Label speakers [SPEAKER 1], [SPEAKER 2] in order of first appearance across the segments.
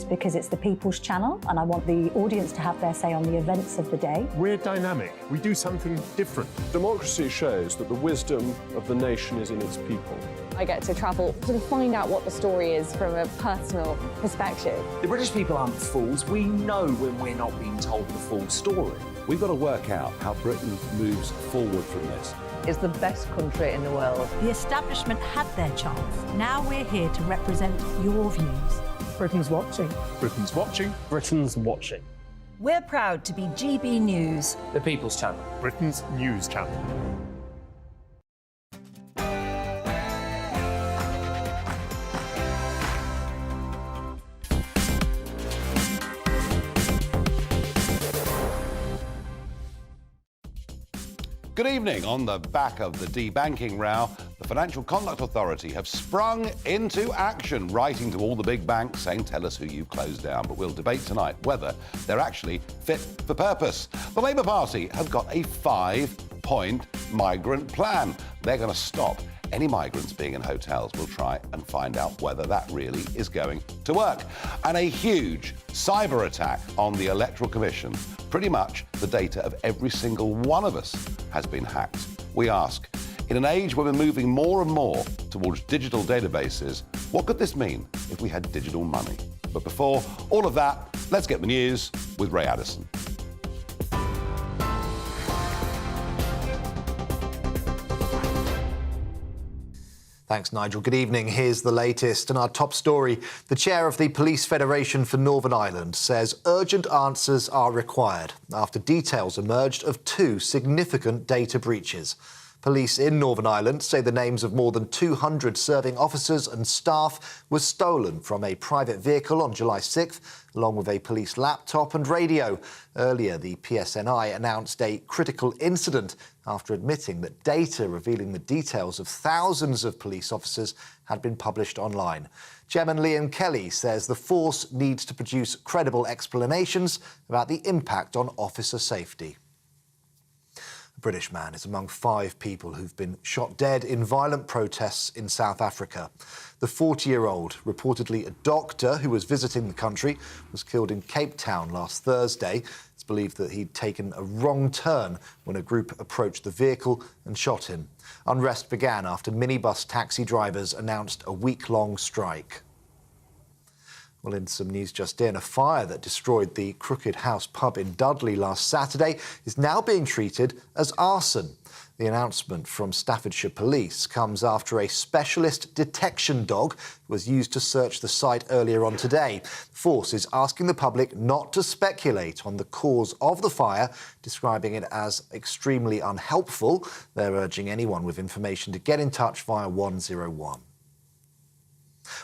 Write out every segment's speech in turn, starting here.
[SPEAKER 1] Because it's the People's Channel and I want the audience to have their say on the events of the day.
[SPEAKER 2] We're dynamic. We do something different.
[SPEAKER 3] Democracy shows that the wisdom of the nation is in its people.
[SPEAKER 4] I get to travel to find out what the story is from a personal perspective.
[SPEAKER 5] The British people aren't fools. We know when we're not being told the full story.
[SPEAKER 6] We've got to work out how Britain moves forward from this.
[SPEAKER 7] It's the best country in the world.
[SPEAKER 8] The establishment had their chance. Now we're here to represent your views.
[SPEAKER 2] Britain's watching. Britain's watching.
[SPEAKER 9] Britain's watching.
[SPEAKER 8] We're proud to be GB News.
[SPEAKER 5] The People's Channel.
[SPEAKER 2] Britain's news channel.
[SPEAKER 6] Good evening. On the back of the debanking row, the Financial Conduct Authority have sprung into action, writing to all the big banks saying, tell us who you closed down. But we'll debate tonight whether they're actually fit for purpose. The Labour Party have got a 5-point migrant plan. They're going to stop any migrants being in hotels. We'll try and find out whether that really is going to work. And a huge cyber attack on the Electoral Commission. Pretty much the data of every single one of us has been hacked. We ask, in an age where we're moving more and more towards digital databases, what could this mean if we had digital money? But before all of that, let's get the news with Ray Addison.
[SPEAKER 10] Thanks, Nigel. Good evening. Here's the latest. And our top story, the chair of the Police Federation for Northern Ireland says urgent answers are required after details emerged of 2 significant data breaches. Police in Northern Ireland say the names of more than 200 serving officers and staff were stolen from a private vehicle on July 6th, along with a police laptop and radio. Earlier, the PSNI announced a critical incident after admitting that data revealing the details of thousands of police officers had been published online. Chairman Liam Kelly says the force needs to produce credible explanations about the impact on officer safety. A British man is among 5 people who've been shot dead in violent protests in South Africa. The 40-year-old, reportedly a doctor who was visiting the country, was killed in Cape Town last Thursday. It's believed that he'd taken a wrong turn when a group approached the vehicle and shot him. Unrest began after minibus taxi drivers announced a week-long strike. Well, in some news just in, a fire that destroyed the Crooked House pub in Dudley last Saturday is now being treated as arson. The announcement from Staffordshire Police comes after a specialist detection dog was used to search the site earlier on today. The force is asking the public not to speculate on the cause of the fire, describing it as extremely unhelpful. They're urging anyone with information to get in touch via 101.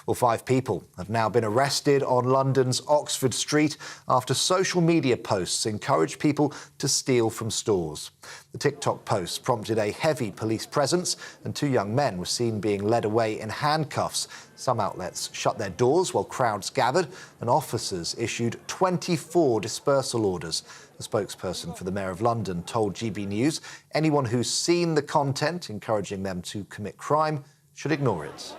[SPEAKER 10] Well, 5 people have now been arrested on London's Oxford Street after social media posts encouraged people to steal from stores. The TikTok posts prompted a heavy police presence and 2 young men were seen being led away in handcuffs. Some outlets shut their doors while crowds gathered and officers issued 24 dispersal orders. A spokesperson for the Mayor of London told GB News anyone who's seen the content encouraging them to commit crime should ignore it.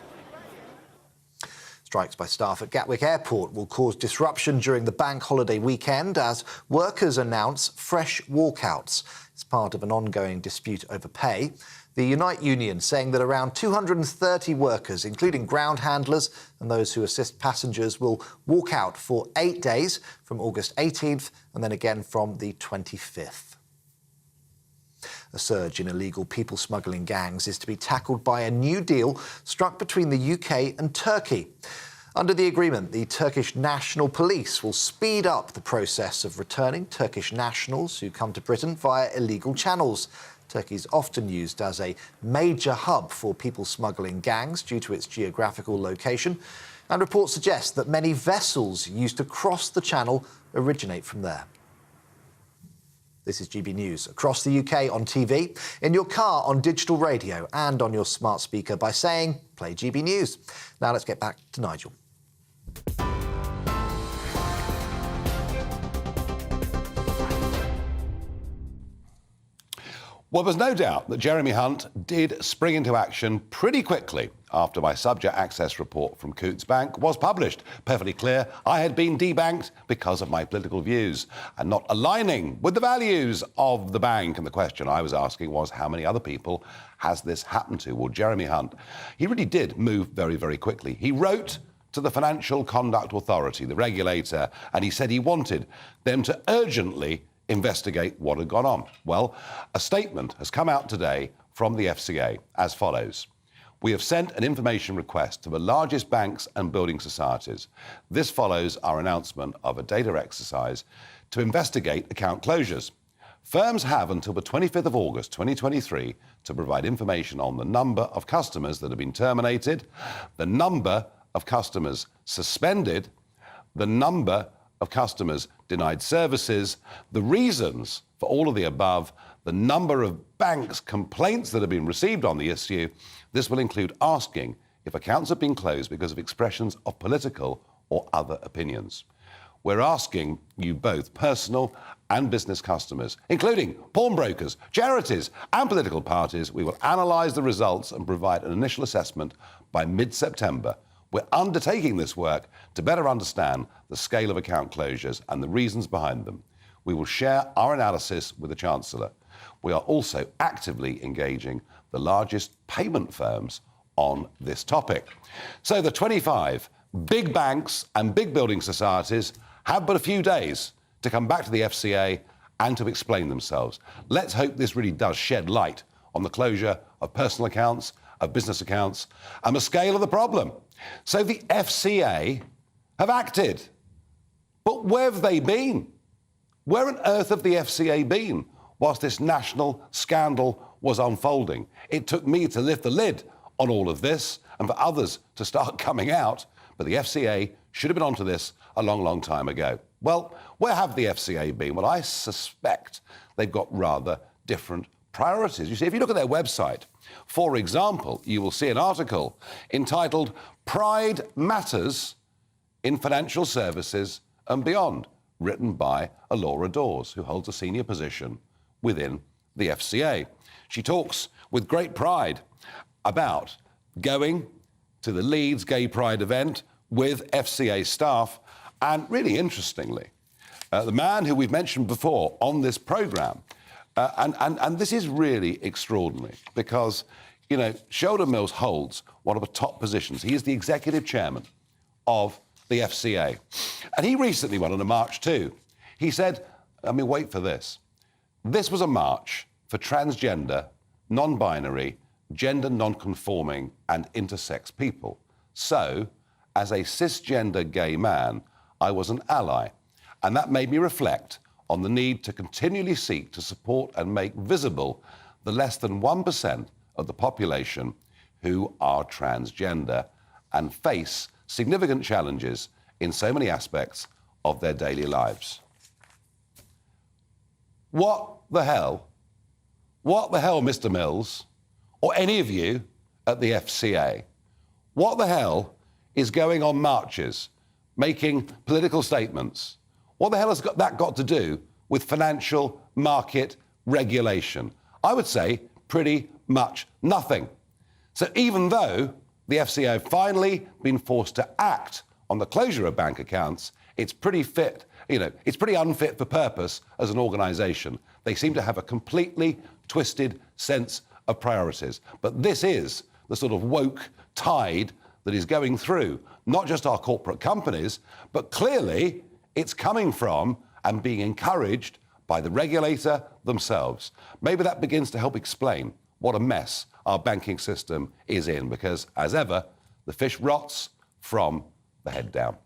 [SPEAKER 10] Strikes by staff at Gatwick Airport will cause disruption during the bank holiday weekend as workers announce fresh walkouts. It's part of an ongoing dispute over pay. The Unite Union saying that around 230 workers, including ground handlers and those who assist passengers, will walk out for 8 days from August 18th and then again from the 25th. A surge in illegal people smuggling gangs is to be tackled by a new deal struck between the UK and Turkey. Under the agreement, the Turkish National Police will speed up the process of returning Turkish nationals who come to Britain via illegal channels. Turkey is often used as a major hub for people smuggling gangs due to its geographical location, and reports suggest that many vessels used to cross the channel originate from there. This is GB News. Across the UK on TV, in your car on digital radio and on your smart speaker by saying, play GB News. Now let's get back to Nigel.
[SPEAKER 6] Well, there's no doubt that Jeremy Hunt did spring into action pretty quickly after my subject access report from Coutts Bank was published. Perfectly clear, I had been debanked because of my political views and not aligning with the values of the bank. And the question I was asking was, how many other people has this happened to? Well, Jeremy Hunt, he really did move very, very quickly. He wrote to the Financial Conduct Authority, the regulator, and he said he wanted them to urgently investigate what had gone on. Well, a statement has come out today from the FCA as follows. We have sent an information request to the largest banks and building societies. This follows our announcement of a data exercise to investigate account closures. Firms have until the 25th of August 2023 to provide information on the number of customers that have been terminated, the number of customers suspended, the number of customers denied services, the reasons for all of the above, the number of banks' complaints that have been received on the issue. This will include asking if accounts have been closed because of expressions of political or other opinions. We're asking you both, personal and business customers, including pawnbrokers, charities and political parties. We will analyse the results and provide an initial assessment by mid-September. We're undertaking this work to better understand the scale of account closures and the reasons behind them. We will share our analysis with the Chancellor. We are also actively engaging the largest payment firms on this topic. So the 25 big banks and big building societies have but a few days to come back to the FCA and to explain themselves. Let's hope this really does shed light on the closure of personal accounts, of business accounts, and the scale of the problem. So the FCA have acted. But where have they been? Where on earth have the FCA been whilst this national scandal was unfolding? It took me to lift the lid on all of this and for others to start coming out, but the FCA should have been onto this a long, long time ago. Well, where have the FCA been? Well, I suspect they've got rather different priorities. You see, if you look at their website, for example, you will see an article entitled Pride Matters in Financial Services and Beyond, written by Alora Dawes, who holds a senior position within the FCA. She talks with great pride about going to the Leeds Gay Pride event with FCA staff, and really interestingly, the man who we've mentioned before on this programme, and this is really extraordinary because, you know, Sheldon Mills holds one of the top positions. He is the executive chairman of the FCA. And he recently went on a march too. He said, I mean, wait for this. This was a march for transgender, non-binary, gender non-conforming and intersex people. So, as a cisgender gay man, I was an ally. And that made me reflect on the need to continually seek to support and make visible the less than 1% of the population who are transgender and face significant challenges in so many aspects of their daily lives. What the hell, Mr. Mills, or any of you at the FCA, what the hell is going on marches, making political statements? What the hell has that got to do with financial market regulation? I would say pretty much nothing. So even though the FCA have finally been forced to act on the closure of bank accounts, it's pretty unfit for purpose as an organisation. They seem to have a completely twisted sense of priorities. But this is the sort of woke tide that is going through not just our corporate companies, but clearly it's coming from and being encouraged by the regulator themselves. Maybe that begins to help explain what a mess our banking system is in, because, as ever, the fish rots from the head down.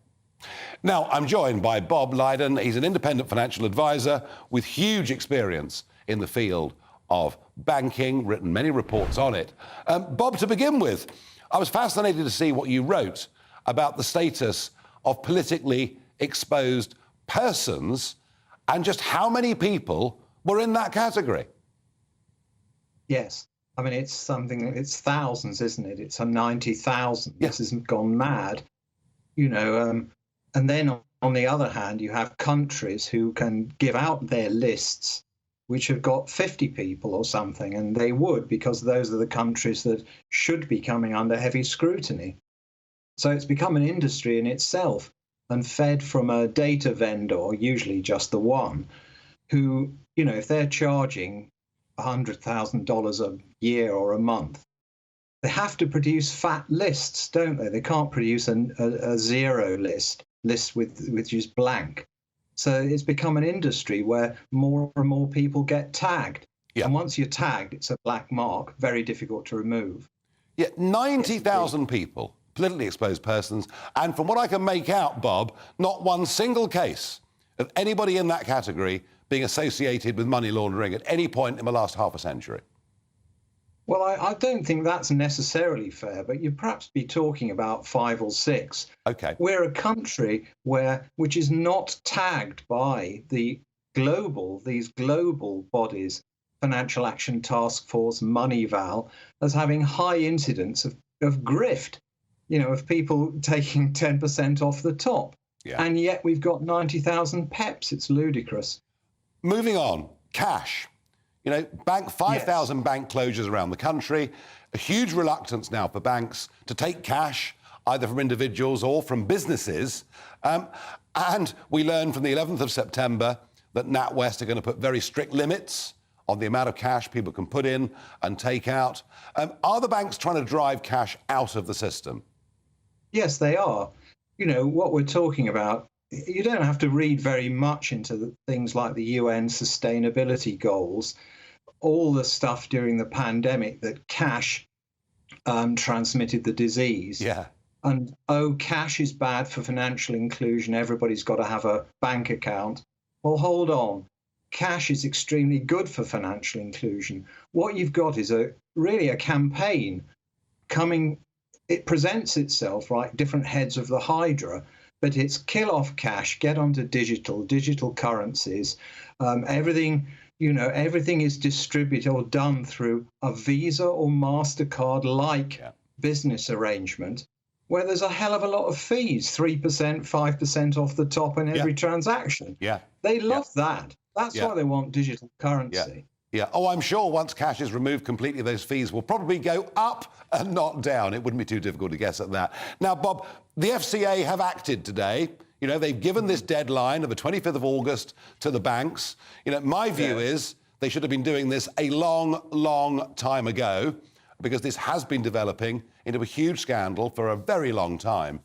[SPEAKER 6] Now, I'm joined by Bob Lydon. He's an independent financial advisor with huge experience in the field of banking, written many reports on it. Bob, to begin with, I was fascinated to see what you wrote about the status of politically exposed persons and just how many people were in that category.
[SPEAKER 9] Yes. I mean, it's thousands, isn't it? It's 90,000.
[SPEAKER 6] Yes.
[SPEAKER 9] This has gone mad, you know. And then on the other hand, you have countries who can give out their lists which have got 50 people or something, and they would, because those are the countries that should be coming under heavy scrutiny. So it's become an industry in itself and fed from a data vendor, usually just the one, who, if they're charging $100,000 a year or a month, they have to produce fat lists, don't they? They can't produce a zero list which is blank. So it's become an industry where more and more people get tagged. Yeah. And once you're tagged, it's a black mark, very difficult to remove.
[SPEAKER 6] Yeah, 90,000 people, politically exposed persons, and from what I can make out, Bob, not one single case of anybody in that category being associated with money laundering at any point in the last half a century.
[SPEAKER 9] Well, I don't think that's necessarily fair, but you'd perhaps be talking about 5 or 6.
[SPEAKER 6] Okay.
[SPEAKER 9] We're a country which is not tagged by these global bodies, Financial Action Task Force, Moneyval, as having high incidence of grift, of people taking 10% off the top. Yeah. And yet we've got 90,000 PEPs. It's ludicrous.
[SPEAKER 6] Moving on, cash. 5,000 bank closures around the country, a huge reluctance now for banks to take cash, either from individuals or from businesses. And we learned from the 11th of September that NatWest are going to put very strict limits on the amount of cash people can put in and take out. Are the banks trying to drive cash out of the system?
[SPEAKER 9] Yes, they are. What we're talking about, you don't have to read very much into things like the UN sustainability goals, all the stuff during the pandemic that cash transmitted the disease.
[SPEAKER 6] Yeah.
[SPEAKER 9] And, cash is bad for financial inclusion. Everybody's got to have a bank account. Well, hold on. Cash is extremely good for financial inclusion. What you've got is really a campaign coming. It presents itself like different heads of the Hydra, but it's kill off cash, get onto digital currencies. Everything is distributed or done through a Visa or MasterCard-like business arrangement, where there's a hell of a lot of fees, 3%, 5% off the top in every transaction.
[SPEAKER 6] Yeah.
[SPEAKER 9] They love that. That's why they want digital currency.
[SPEAKER 6] Yeah. Oh, I'm sure once cash is removed completely, those fees will probably go up and not down. It wouldn't be too difficult to guess at that. Now, Bob, the FCA have acted today. They've given this deadline of the 25th of August to the banks. My view is they should have been doing this a long, long time ago, because this has been developing into a huge scandal for a very long time.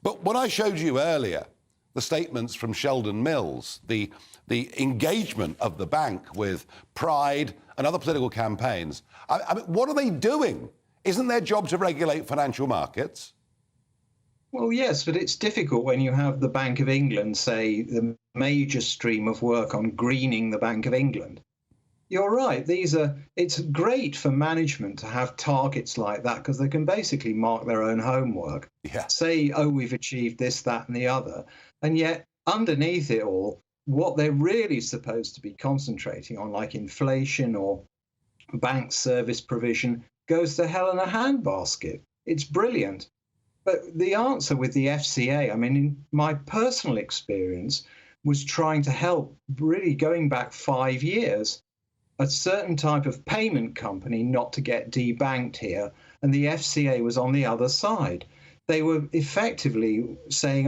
[SPEAKER 6] But when I showed you earlier the statements from Sheldon Mills, the engagement of the bank with Pride and other political campaigns, I mean, what are they doing? Isn't their job to regulate financial markets?
[SPEAKER 9] Well, yes, but it's difficult when you have the Bank of England say the major stream of work on greening the Bank of England. You're right. It's great for management to have targets like that, because they can basically mark their own homework.
[SPEAKER 6] Yeah.
[SPEAKER 9] Say, we've achieved this, that, and the other. And yet, underneath it all, what they're really supposed to be concentrating on, like inflation or bank service provision, goes to hell in a handbasket. It's brilliant. But the answer with the FCA, I mean, in my personal experience, was trying to help, really going back 5 years, a certain type of payment company not to get debanked here, and the FCA was on the other side. They were effectively saying,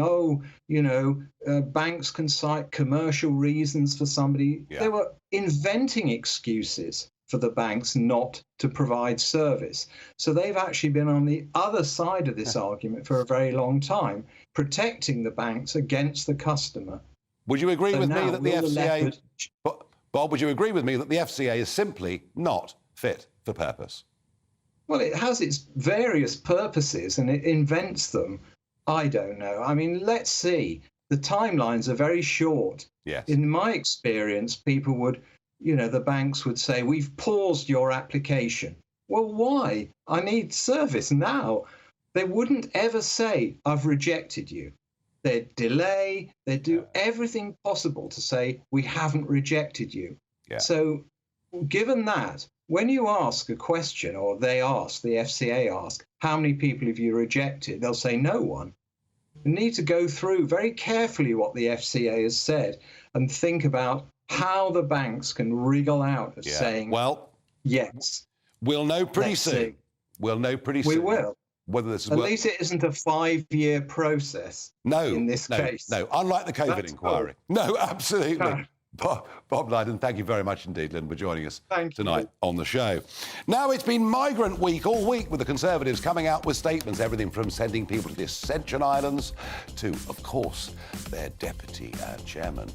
[SPEAKER 9] banks can cite commercial reasons for somebody. Yeah. They were inventing excuses for the banks not to provide service. So they've actually been on the other side of this argument for a very long time, protecting the banks against the customer.
[SPEAKER 6] Would you agree with me that the FCA... Bob, would you agree with me that the FCA is simply not fit for purpose?
[SPEAKER 9] Well, it has its various purposes and it invents them. I don't know. I mean, let's see. The timelines are very short.
[SPEAKER 6] Yes.
[SPEAKER 9] In my experience, people would, the banks would say, we've paused your application. Well, why? I need service now. They wouldn't ever say, I've rejected you. They'd delay, they'd do everything possible to say, we haven't rejected you.
[SPEAKER 6] Yeah.
[SPEAKER 9] So given that, when you ask a question, or the FCA ask, how many people have you rejected? They'll say no one. You need to go through very carefully what the FCA has said and think about how the banks can wriggle out of saying,
[SPEAKER 6] well,
[SPEAKER 9] yes.
[SPEAKER 6] We'll know pretty
[SPEAKER 9] Let's
[SPEAKER 6] soon.
[SPEAKER 9] see.
[SPEAKER 6] We'll know pretty
[SPEAKER 9] We
[SPEAKER 6] soon.
[SPEAKER 9] will.
[SPEAKER 6] Whether this is
[SPEAKER 9] At least it isn't a 5-year process in this case.
[SPEAKER 6] No, unlike the COVID
[SPEAKER 9] That's
[SPEAKER 6] inquiry. No, absolutely.
[SPEAKER 9] No.
[SPEAKER 6] Bob Lydon, thank you very much indeed, Lynn, for joining us tonight
[SPEAKER 9] you.
[SPEAKER 6] on the show. Now, it's been Migrant Week all week with the Conservatives coming out with statements, everything from sending people to the Ascension Islands to, of course, their deputy chairman,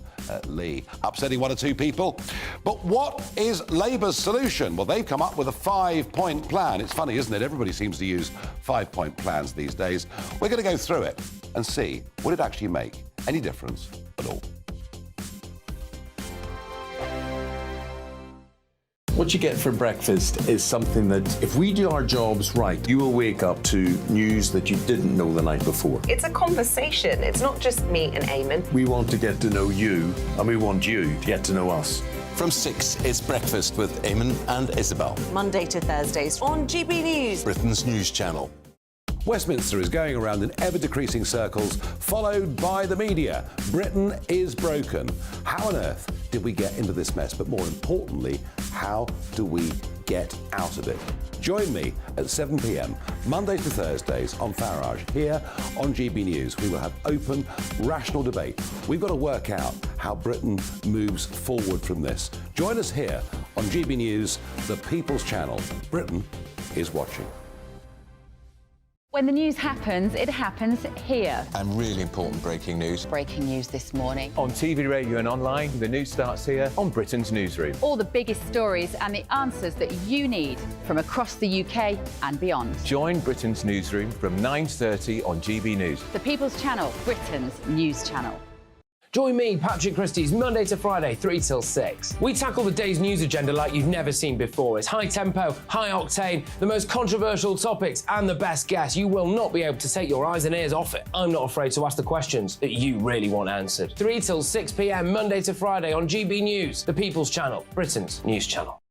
[SPEAKER 6] Lee, upsetting one or two people. But what is Labour's solution? Well, they've come up with a 5-point plan. It's funny, isn't it? Everybody seems to use 5-point plans these days. We're going to go through it and see, would it actually make any difference at all?
[SPEAKER 11] What you get for breakfast is something that, if we do our jobs right, you will wake up to news that you didn't know the night before.
[SPEAKER 12] It's a conversation. It's not just me and Eamon.
[SPEAKER 11] We want to get to know you, and we want you to get to know us.
[SPEAKER 13] From 6, it's Breakfast with Eamon and Isabel.
[SPEAKER 12] Monday to Thursdays on GB News,
[SPEAKER 13] Britain's news channel.
[SPEAKER 6] Westminster is going around in ever-decreasing circles, followed by the media. Britain is broken. How on earth did we get into this mess? But more importantly, how do we get out of it? Join me at 7 p.m, Mondays to Thursdays on Farage, here on GB News. We will have open, rational debate. We've got to work out how Britain moves forward from this. Join us here on GB News, the People's Channel. Britain is watching.
[SPEAKER 4] When the news happens, it happens here.
[SPEAKER 13] And really important breaking news.
[SPEAKER 12] breaking news this morning.
[SPEAKER 2] On TV, radio and online, the news starts here on Britain's Newsroom.
[SPEAKER 4] All the biggest stories and the answers that you need from across the UK and beyond.
[SPEAKER 2] Join Britain's Newsroom from 9:30 on GB News.
[SPEAKER 4] The People's Channel, Britain's news channel.
[SPEAKER 14] Join me, Patrick Christie's, Monday to Friday, 3 till 6. We tackle the day's news agenda like you've never seen before. It's high tempo, high octane, the most controversial topics, and the best guests. You will not be able to take your eyes and ears off it. I'm not afraid to ask the questions that you really want answered. 3 till 6 p.m, Monday to Friday on GB News, the People's Channel, Britain's news channel.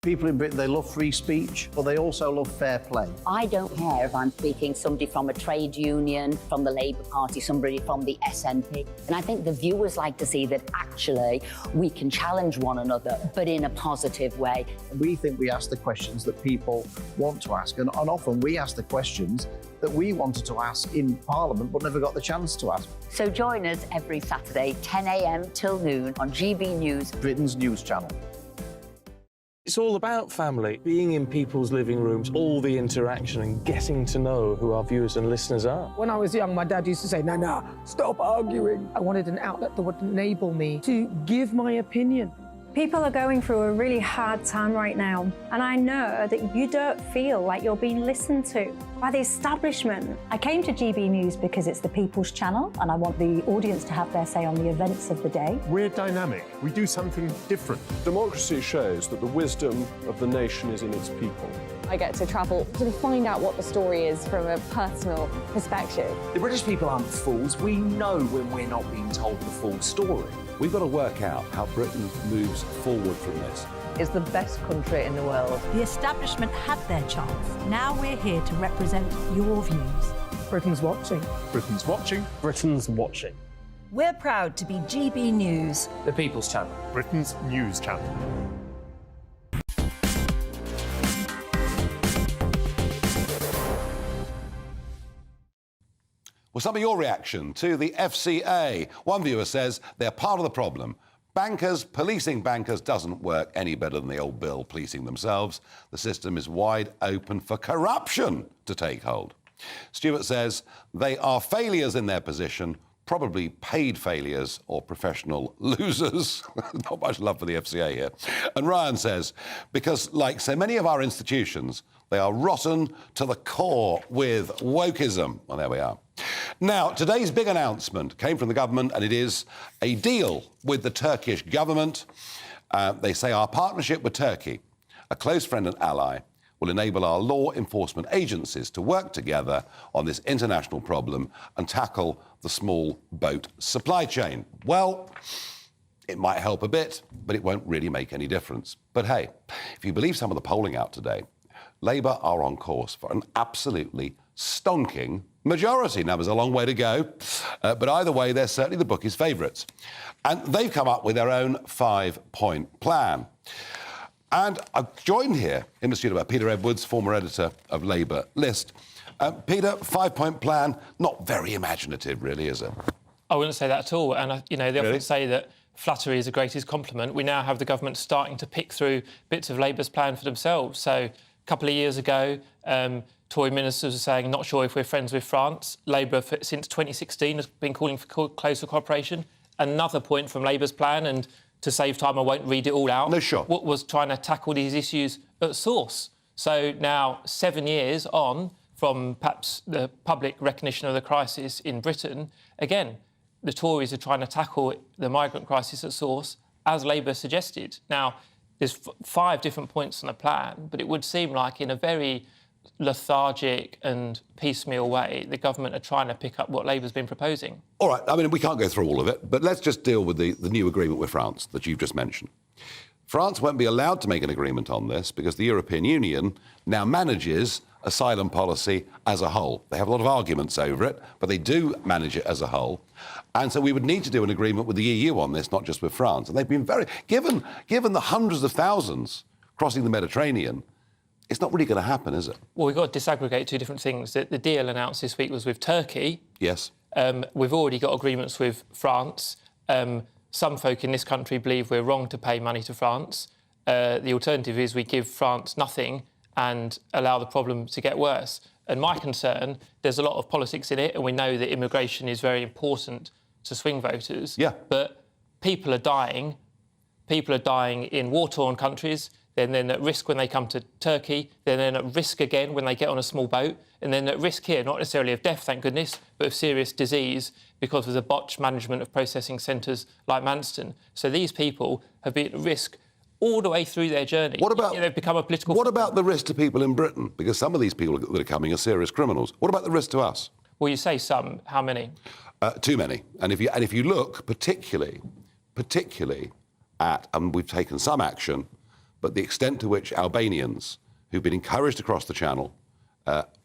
[SPEAKER 15] People in Britain, they love free speech, but they also love fair play.
[SPEAKER 16] I don't care if I'm speaking somebody from a trade union, from the Labour Party, somebody from the SNP. And I think the viewers like to see that actually we can challenge one another, but in a positive way.
[SPEAKER 15] We think we ask the questions that people want to ask, and often we ask the questions that we wanted to ask in Parliament but never got the chance to ask.
[SPEAKER 16] So join us every Saturday, 10 a.m. till noon on GB News,
[SPEAKER 15] Britain's news channel.
[SPEAKER 14] It's all about family, being in people's living rooms, all the interaction and getting to know who our viewers and listeners are.
[SPEAKER 17] When I was young, my dad used to say, "Nana, stop arguing." I wanted an outlet that would enable me to give my opinion.
[SPEAKER 18] People are going through a really hard time right now, and I know that you don't feel like you're being listened to by the establishment.
[SPEAKER 1] I came to GB News because it's the People's Channel, and I want the audience to have their say on the events of the day.
[SPEAKER 2] We're dynamic. We do something different.
[SPEAKER 3] Democracy shows that the wisdom of the nation is in its people.
[SPEAKER 4] I get to travel to find out what the story is from a personal perspective.
[SPEAKER 5] The British people aren't fools. We know when we're not being told the full story.
[SPEAKER 6] We've got to work out how Britain moves forward from this.
[SPEAKER 7] It's the best country in the world.
[SPEAKER 8] The establishment had their chance. Now we're here to represent your views.
[SPEAKER 17] Britain's watching.
[SPEAKER 2] Britain's watching.
[SPEAKER 14] Britain's watching.
[SPEAKER 8] We're proud to be GB News,
[SPEAKER 14] The People's Channel.
[SPEAKER 2] Britain's news channel.
[SPEAKER 6] Well, some of your reaction to the FCA. One viewer says they're part of the problem. Bankers policing bankers doesn't work any better than the old Bill policing themselves. The system is wide open for corruption to take hold. Stuart says they are failures in their position, probably paid failures or professional losers. Not much love for the FCA here. And Ryan says, because like so many of our institutions, they are rotten to the core with wokeism. Well, there we are. Now, today's big announcement came from the government, and it is a deal with the Turkish government. They say our partnership with Turkey, a close friend and ally, will enable our law enforcement agencies to work together on this international problem and tackle the small boat supply chain. Well, it might help a bit, but it won't really make any difference. But hey, if you believe some of the polling out today, Labour are on course for an absolutely stonking majority. Numbers a long way to go, but either way, they're certainly the bookies' favourites. And they've come up with their own 5-point plan. And I've joined here in the studio by Peter Edwards, former editor of Labour List. Peter, 5-point plan, not very imaginative, really, is it?
[SPEAKER 19] I wouldn't say that at all. And, they often say that flattery is the greatest compliment. We now have the government starting to pick through bits of Labour's plan for themselves. So a couple of years ago, Tory ministers were saying, not sure if we're friends with France. Labour, since 2016, has been calling for closer cooperation. Another point from Labour's plan, and to save time, I won't read it all out.
[SPEAKER 6] No, sure.
[SPEAKER 19] What was trying to tackle these issues at source. So now, 7 years on from perhaps the public recognition of the crisis in Britain, again, the Tories are trying to tackle the migrant crisis at source, as Labour suggested. Now, there's 5 different points on the plan, but it would seem like in a very lethargic and piecemeal way, the government are trying to pick up what Labour's been proposing.
[SPEAKER 6] All right, I mean, we can't go through all of it, but let's just deal with the new agreement with France that you've just mentioned. France won't be allowed to make an agreement on this because the European Union now manages asylum policy as a whole. They have a lot of arguments over it, but they do manage it as a whole. And so we would need to do an agreement with the EU on this, not just with France. And they've been given the hundreds of thousands crossing the Mediterranean, it's not really going to happen, is it?
[SPEAKER 19] Well, we've got to disaggregate 2 different things. The deal announced this week was with Turkey.
[SPEAKER 6] Yes.
[SPEAKER 19] We've already got agreements with France. Some folk in this country believe we're wrong to pay money to France. The alternative is we give France nothing and allow the problem to get worse. And my concern, there's a lot of politics in it, and we know that immigration is very important to swing voters.
[SPEAKER 6] Yeah.
[SPEAKER 19] But people are dying. People are dying in war-torn countries. They're then at risk when they come to Turkey. They're then at risk again when they get on a small boat. And then at risk here, not necessarily of death, thank goodness, but of serious disease because of the botched management of processing centres like Manston. So these people have been at risk all the way through their journey.
[SPEAKER 6] What about,
[SPEAKER 19] they've become a political...
[SPEAKER 6] What about the risk to people in Britain? Because some of these people that are coming are serious criminals. What about the risk to us?
[SPEAKER 19] Well, you say some. How many?
[SPEAKER 6] Too many. And if you look particularly at, and we've taken some action, but the extent to which Albanians who've been encouraged to cross the channel,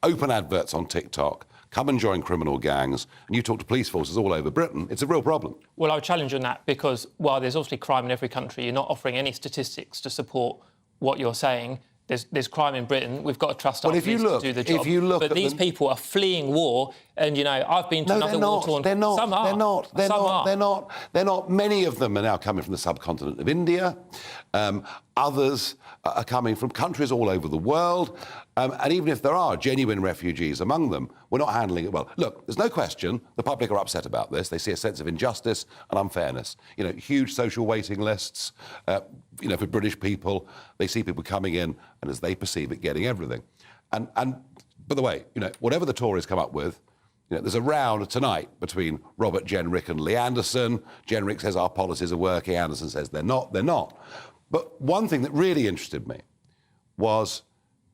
[SPEAKER 6] open adverts on TikTok, come and join criminal gangs, and you talk to police forces all over Britain, it's a real problem.
[SPEAKER 19] Well, I would challenge on that because while there's obviously crime in every country, you're not offering any statistics to support what you're saying. There's crime in Britain. We've got to trust our police to do the job. But these people are fleeing war, and, I've been to another war-torn...
[SPEAKER 6] They're not.
[SPEAKER 19] Some are.
[SPEAKER 6] They're not. Many of them are now coming from the subcontinent of India. Others are coming from countries all over the world. And even if there are genuine refugees among them, we're not handling it well. Look, there's no question the public are upset about this. They see a sense of injustice and unfairness. Huge social waiting lists, for British people. They see people coming in and, as they perceive it, getting everything. And by the way, whatever the Tories come up with, there's a round tonight between Robert Jenrick and Lee Anderson. Jenrick says our policies are working. Anderson says they're not. But one thing that really interested me was,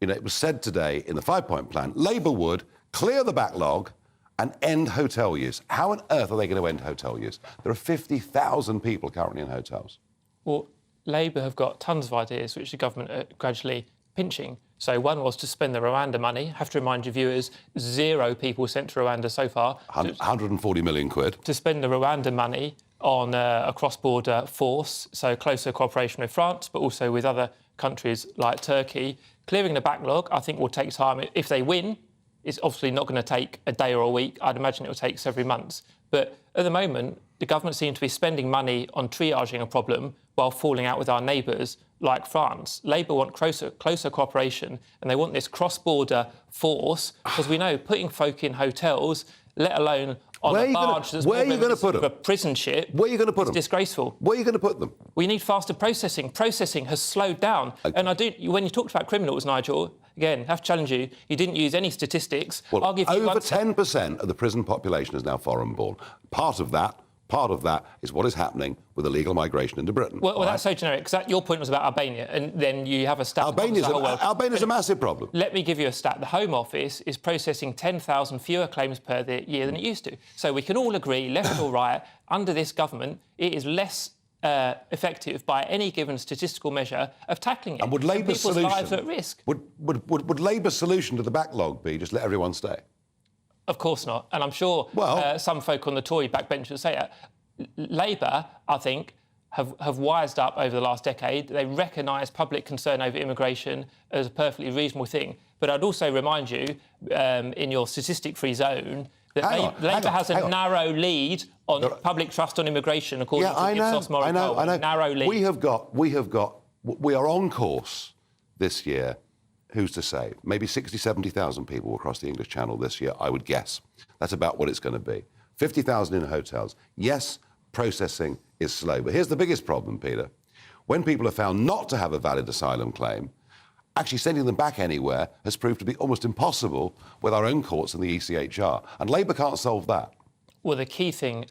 [SPEAKER 6] it was said today in the 5-point plan, Labour would clear the backlog and end hotel use. How on earth are they going to end hotel use? There are 50,000 people currently in hotels.
[SPEAKER 19] Well, Labour have got tons of ideas which the government are gradually pinching. So one was to spend the Rwanda money. I have to remind your viewers, 0 people sent to Rwanda so far.
[SPEAKER 6] 140 million quid.
[SPEAKER 19] To spend the Rwanda money on a cross-border force, so closer cooperation with France, but also with other countries like Turkey. Clearing the backlog, I think, will take time. If they win, it's obviously not going to take a day or a week. I'd imagine it will take several months. But at the moment, the government seems to be spending money on triaging a problem while falling out with our neighbours like France. Labour want closer cooperation, and they want this cross-border force, because we know putting folk in hotels, let alone on a barge that's
[SPEAKER 6] where are you going to put them?
[SPEAKER 19] A prison ship.
[SPEAKER 6] Where are you going to put them?
[SPEAKER 19] It's disgraceful.
[SPEAKER 6] Where are you going to put them?
[SPEAKER 19] We need faster processing. Processing has slowed down. Okay. And when you talked about criminals, Nigel, again, I have to challenge you. You didn't use any statistics.
[SPEAKER 6] Well,
[SPEAKER 19] I'll give you
[SPEAKER 6] over 10% of the prison population is now foreign-born. Part of that is what is happening with illegal migration into Britain.
[SPEAKER 19] Well, that's so generic, because your point was about Albania, and then you have a stat...
[SPEAKER 6] Albania's a massive problem.
[SPEAKER 19] Let me give you a stat. The Home Office is processing 10,000 fewer claims per year than it used to. So we can all agree, left or right, under this government, it is less effective by any given statistical measure of tackling it.
[SPEAKER 6] And would Labour's
[SPEAKER 19] people's lives are at risk.
[SPEAKER 6] Would Labour's solution to the backlog be just let everyone stay?
[SPEAKER 19] Of course not. And I'm sure some folk on the Tory backbenchers say that. Labour, I think, have wised up over the last decade. They recognise public concern over immigration as a perfectly reasonable thing. But I'd also remind you, in your statistic-free zone, that Labour has a narrow lead on public trust on immigration, according to Ipsos Mori poll.
[SPEAKER 6] I know.
[SPEAKER 19] Narrow lead.
[SPEAKER 6] We are on course this year. Who's to say? Maybe 60, 70,000 people will cross the English Channel this year, I would guess. That's about what it's going to be. 50,000 in hotels. Yes, processing is slow. But here's the biggest problem, Peter. When people are found not to have a valid asylum claim, actually sending them back anywhere has proved to be almost impossible with our own courts and the ECHR. And Labour can't solve that.
[SPEAKER 19] Well, the key thing,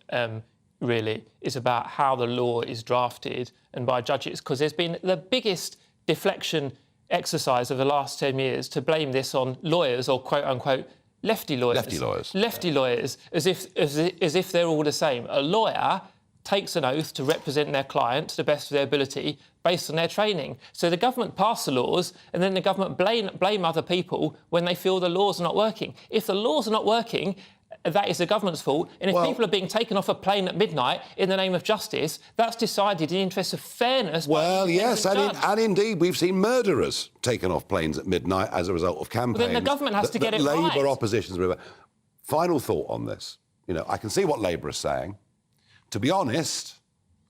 [SPEAKER 19] really, is about how the law is drafted and by judges, because there's been the biggest deflection exercise of the last 10 years to blame this on lawyers or, quote-unquote, lefty lawyers. Lefty lawyers, as if they're all the same. A lawyer takes an oath to represent their client to the best of their ability based on their training. So the government pass the laws and then the government blame other people when they feel the laws are not working. If the laws are not working, that is the government's fault. And if people are being taken off a plane at midnight in the name of justice, that's decided in the interest of fairness.
[SPEAKER 6] Well, yes, and indeed, we've seen murderers taken off planes at midnight as a result of campaigns.
[SPEAKER 19] Well, then the government has to get it right.
[SPEAKER 6] Labour opposition's river. Final thought on this. You know, I can see what Labour is saying. To be honest,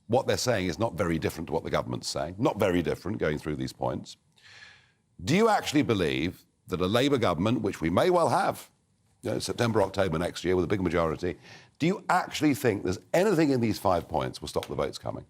[SPEAKER 6] what they're saying is not very different to what the government's saying. Not very different, going through these points. Do you actually believe that a Labour government, which we may well have, September, October next year with a big majority, do you actually think there's anything in these 5 points will stop the votes coming?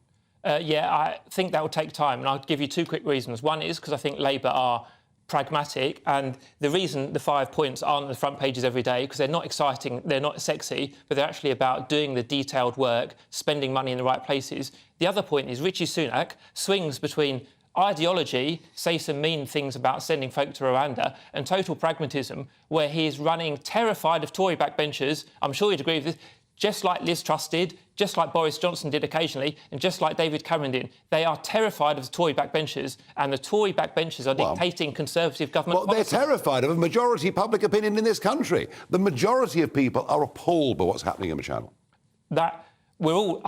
[SPEAKER 19] Yeah, I think that will take time, and I'll give you two quick reasons. One is because I think Labour are pragmatic, and the reason the 5 points aren't on the front pages every day, because they're not exciting, they're not sexy, but they're actually about doing the detailed work, spending money in the right places. The other point is Rishi Sunak swings between ideology, say some mean things about sending folk to Rwanda, and total pragmatism, where he is running terrified of Tory backbenchers. I'm sure you'd agree with this. Just like Liz Truss did, just like Boris Johnson did occasionally, and just like David Cameron did. They are terrified of the Tory backbenchers, and the Tory backbenchers are dictating Conservative government policy.
[SPEAKER 6] They're terrified of a majority public opinion in this country. The majority of people are appalled by what's happening in the Channel.
[SPEAKER 19] I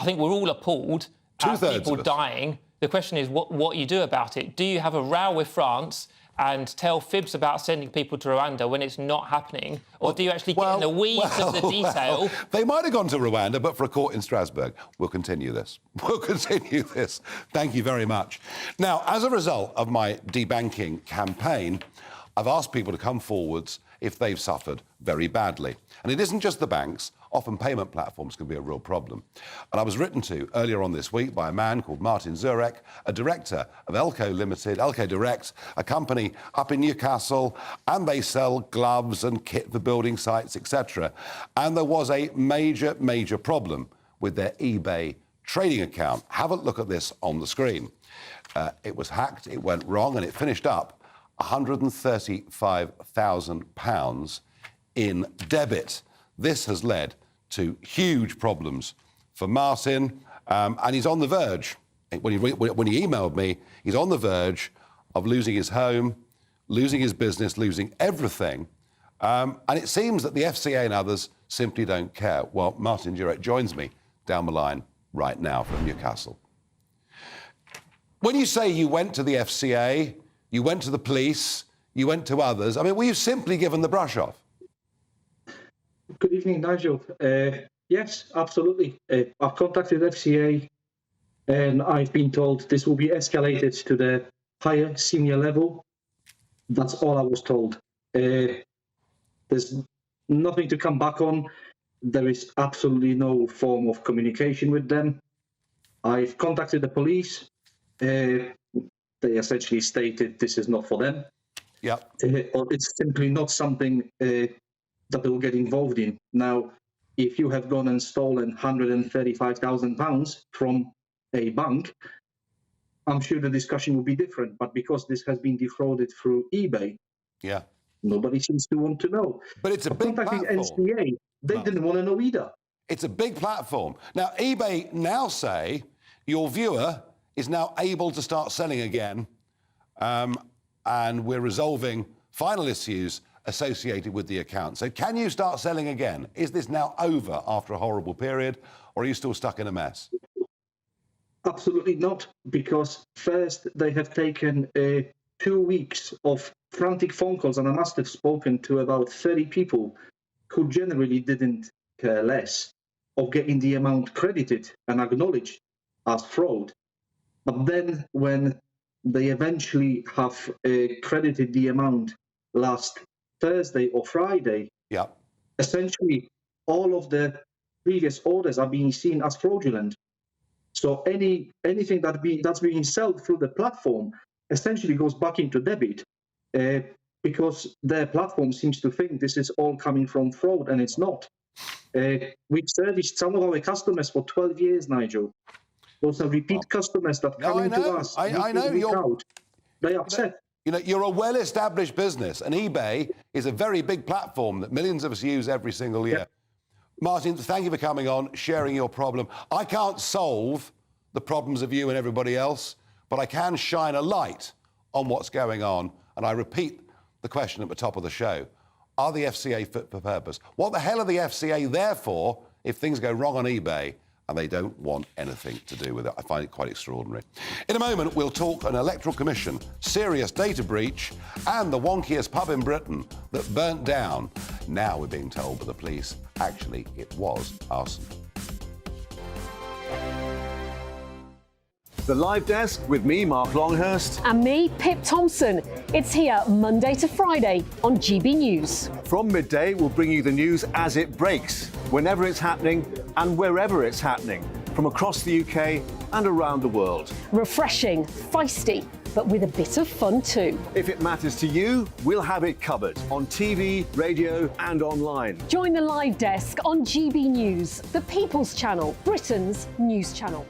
[SPEAKER 19] think we're all appalled at people dying. The question is what you do about it. Do you have a row with France and tell fibs about sending people to Rwanda when it's not happening? Or do you actually get in the weeds of the detail?
[SPEAKER 6] They might have gone to Rwanda, but for a court in Strasbourg. We'll continue this. Thank you very much. Now, as a result of my debanking campaign, I've asked people to come forwards if they've suffered very badly. And it isn't just the banks. Often payment platforms can be a real problem. And I was written to earlier on this week by a man called Martin Zurek, a director of Elco Limited, Elco Direct, a company up in Newcastle, and they sell gloves and kit for building sites, etc. And there was a major, major problem with their eBay trading account. Have a look at this on the screen. It was hacked, it went wrong, and it finished up £135,000 in debit. This has led to huge problems for Martin, and he's on the verge. When he emailed me, he's on the verge of losing his home, losing his business, losing everything. And it seems that the FCA and others simply don't care. Well, Martin Jurek joins me down the line right now from Newcastle. When you say you went to the FCA, you went to the police, you went to others, I mean, were you simply given the brush off?
[SPEAKER 20] Good evening, Nigel. Yes, absolutely. I've contacted FCA and I've been told this will be escalated to the higher senior level. That's all I was told. There's nothing to come back on. There is absolutely no form of communication with them. I've contacted the police. They essentially stated this is not for them.
[SPEAKER 6] Yeah.
[SPEAKER 20] It's simply not something that they will get involved in. Now, if you have gone and stolen £135,000 from a bank, I'm sure the discussion will be different. But because this has been defrauded through eBay, nobody seems to want to know.
[SPEAKER 6] But it's a big platform.
[SPEAKER 20] NCA, they didn't want to know either.
[SPEAKER 6] It's a big platform. Now, eBay now say your viewer is now able to start selling again, and we're resolving final issues associated with the account. So can you start selling again? Is this now over after a horrible period, or are you still stuck in a mess?
[SPEAKER 20] Absolutely not, because first they have taken 2 weeks of frantic phone calls, and I must have spoken to about 30 people who generally didn't care less of getting the amount credited and acknowledged as fraud. But then when they eventually have credited the amount last Thursday or Friday, essentially all of the previous orders are being seen as fraudulent. So anything that's being sold through the platform essentially goes back into debit because their platform seems to think this is all coming from fraud, and it's not. We've serviced some of our customers for 12 years, Nigel. Those are repeat customers that come into us.
[SPEAKER 6] I know.
[SPEAKER 20] They're upset.
[SPEAKER 6] You know, you're a well-established business, and eBay is a very big platform that millions of us use every single year. Martin, thank you for coming on, sharing your problem. I can't solve the problems of you and everybody else, but I can shine a light on what's going on. And I repeat the question at the top of the show. Are the FCA fit for purpose? What the hell are the FCA there for if things go wrong on eBay and they don't want anything to do with it? I find it quite extraordinary. In a moment, we'll talk an electoral commission, serious data breach, and the wonkiest pub in Britain that burnt down. Now we're being told by the police, actually, it was arson.
[SPEAKER 21] The Live Desk with me, Mark Longhurst.
[SPEAKER 22] And me, Pip Thompson. It's here Monday to Friday on GB News.
[SPEAKER 21] From midday, we'll bring you the news as it breaks, whenever it's happening and wherever it's happening, from across the UK and around the world.
[SPEAKER 22] Refreshing, feisty, but with a bit of fun too.
[SPEAKER 21] If it matters to you, we'll have it covered on TV, radio and online.
[SPEAKER 22] Join the Live Desk on GB News, the People's Channel, Britain's news channel.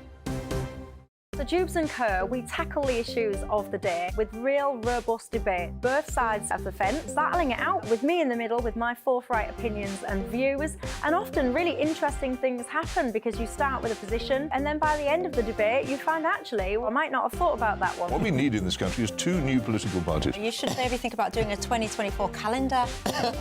[SPEAKER 18] So Jubes and Kerr, we tackle the issues of the day with real, robust debate, both sides of the fence, battling it out with me in the middle with my forthright opinions and views. And often really interesting things happen because you start with a position and then by the end of the debate you find actually, well, I might not have thought about that one.
[SPEAKER 23] What we need in this country is 2 new political parties.
[SPEAKER 24] You should maybe think about doing a 2024 calendar.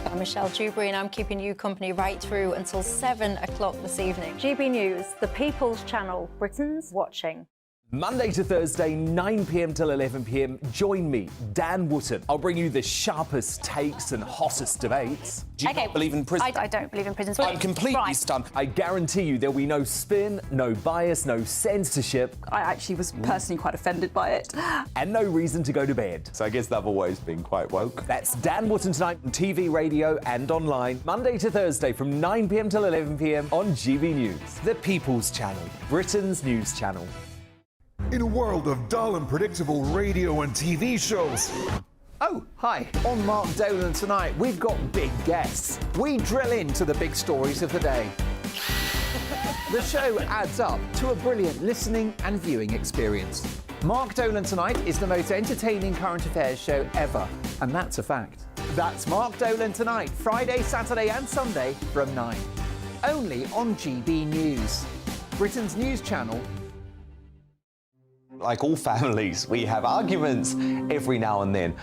[SPEAKER 24] I'm Michelle Dewberry and I'm keeping you company right through until 7 o'clock this evening.
[SPEAKER 18] GB News, the People's Channel, Britain's watching.
[SPEAKER 25] Monday to Thursday, 9 p.m. till 11 p.m. Join me, Dan Wootton. I'll bring you the sharpest takes and hottest debates.
[SPEAKER 24] Do you not believe in prison? I don't believe in prison.
[SPEAKER 25] I'm completely stunned. I guarantee you there'll be no spin, no bias, no censorship.
[SPEAKER 26] I actually was personally quite offended by it.
[SPEAKER 25] And no reason to go to bed.
[SPEAKER 11] So I guess they've always been quite woke.
[SPEAKER 25] That's Dan Wootton tonight on TV, radio and online. Monday to Thursday from 9 p.m. till 11 p.m. on GB News. The People's Channel, Britain's news channel.
[SPEAKER 27] In a world of dull and predictable radio and TV shows.
[SPEAKER 15] Oh, hi. On Mark Dolan tonight, we've got big guests. We drill into the big stories of the day. The show adds up to a brilliant listening and viewing experience. Mark Dolan Tonight is the most entertaining current affairs show ever, and that's a fact. That's Mark Dolan Tonight, Friday, Saturday and Sunday from 9. Only on GB News, Britain's news channel.
[SPEAKER 5] Like all families, we have arguments every now and then,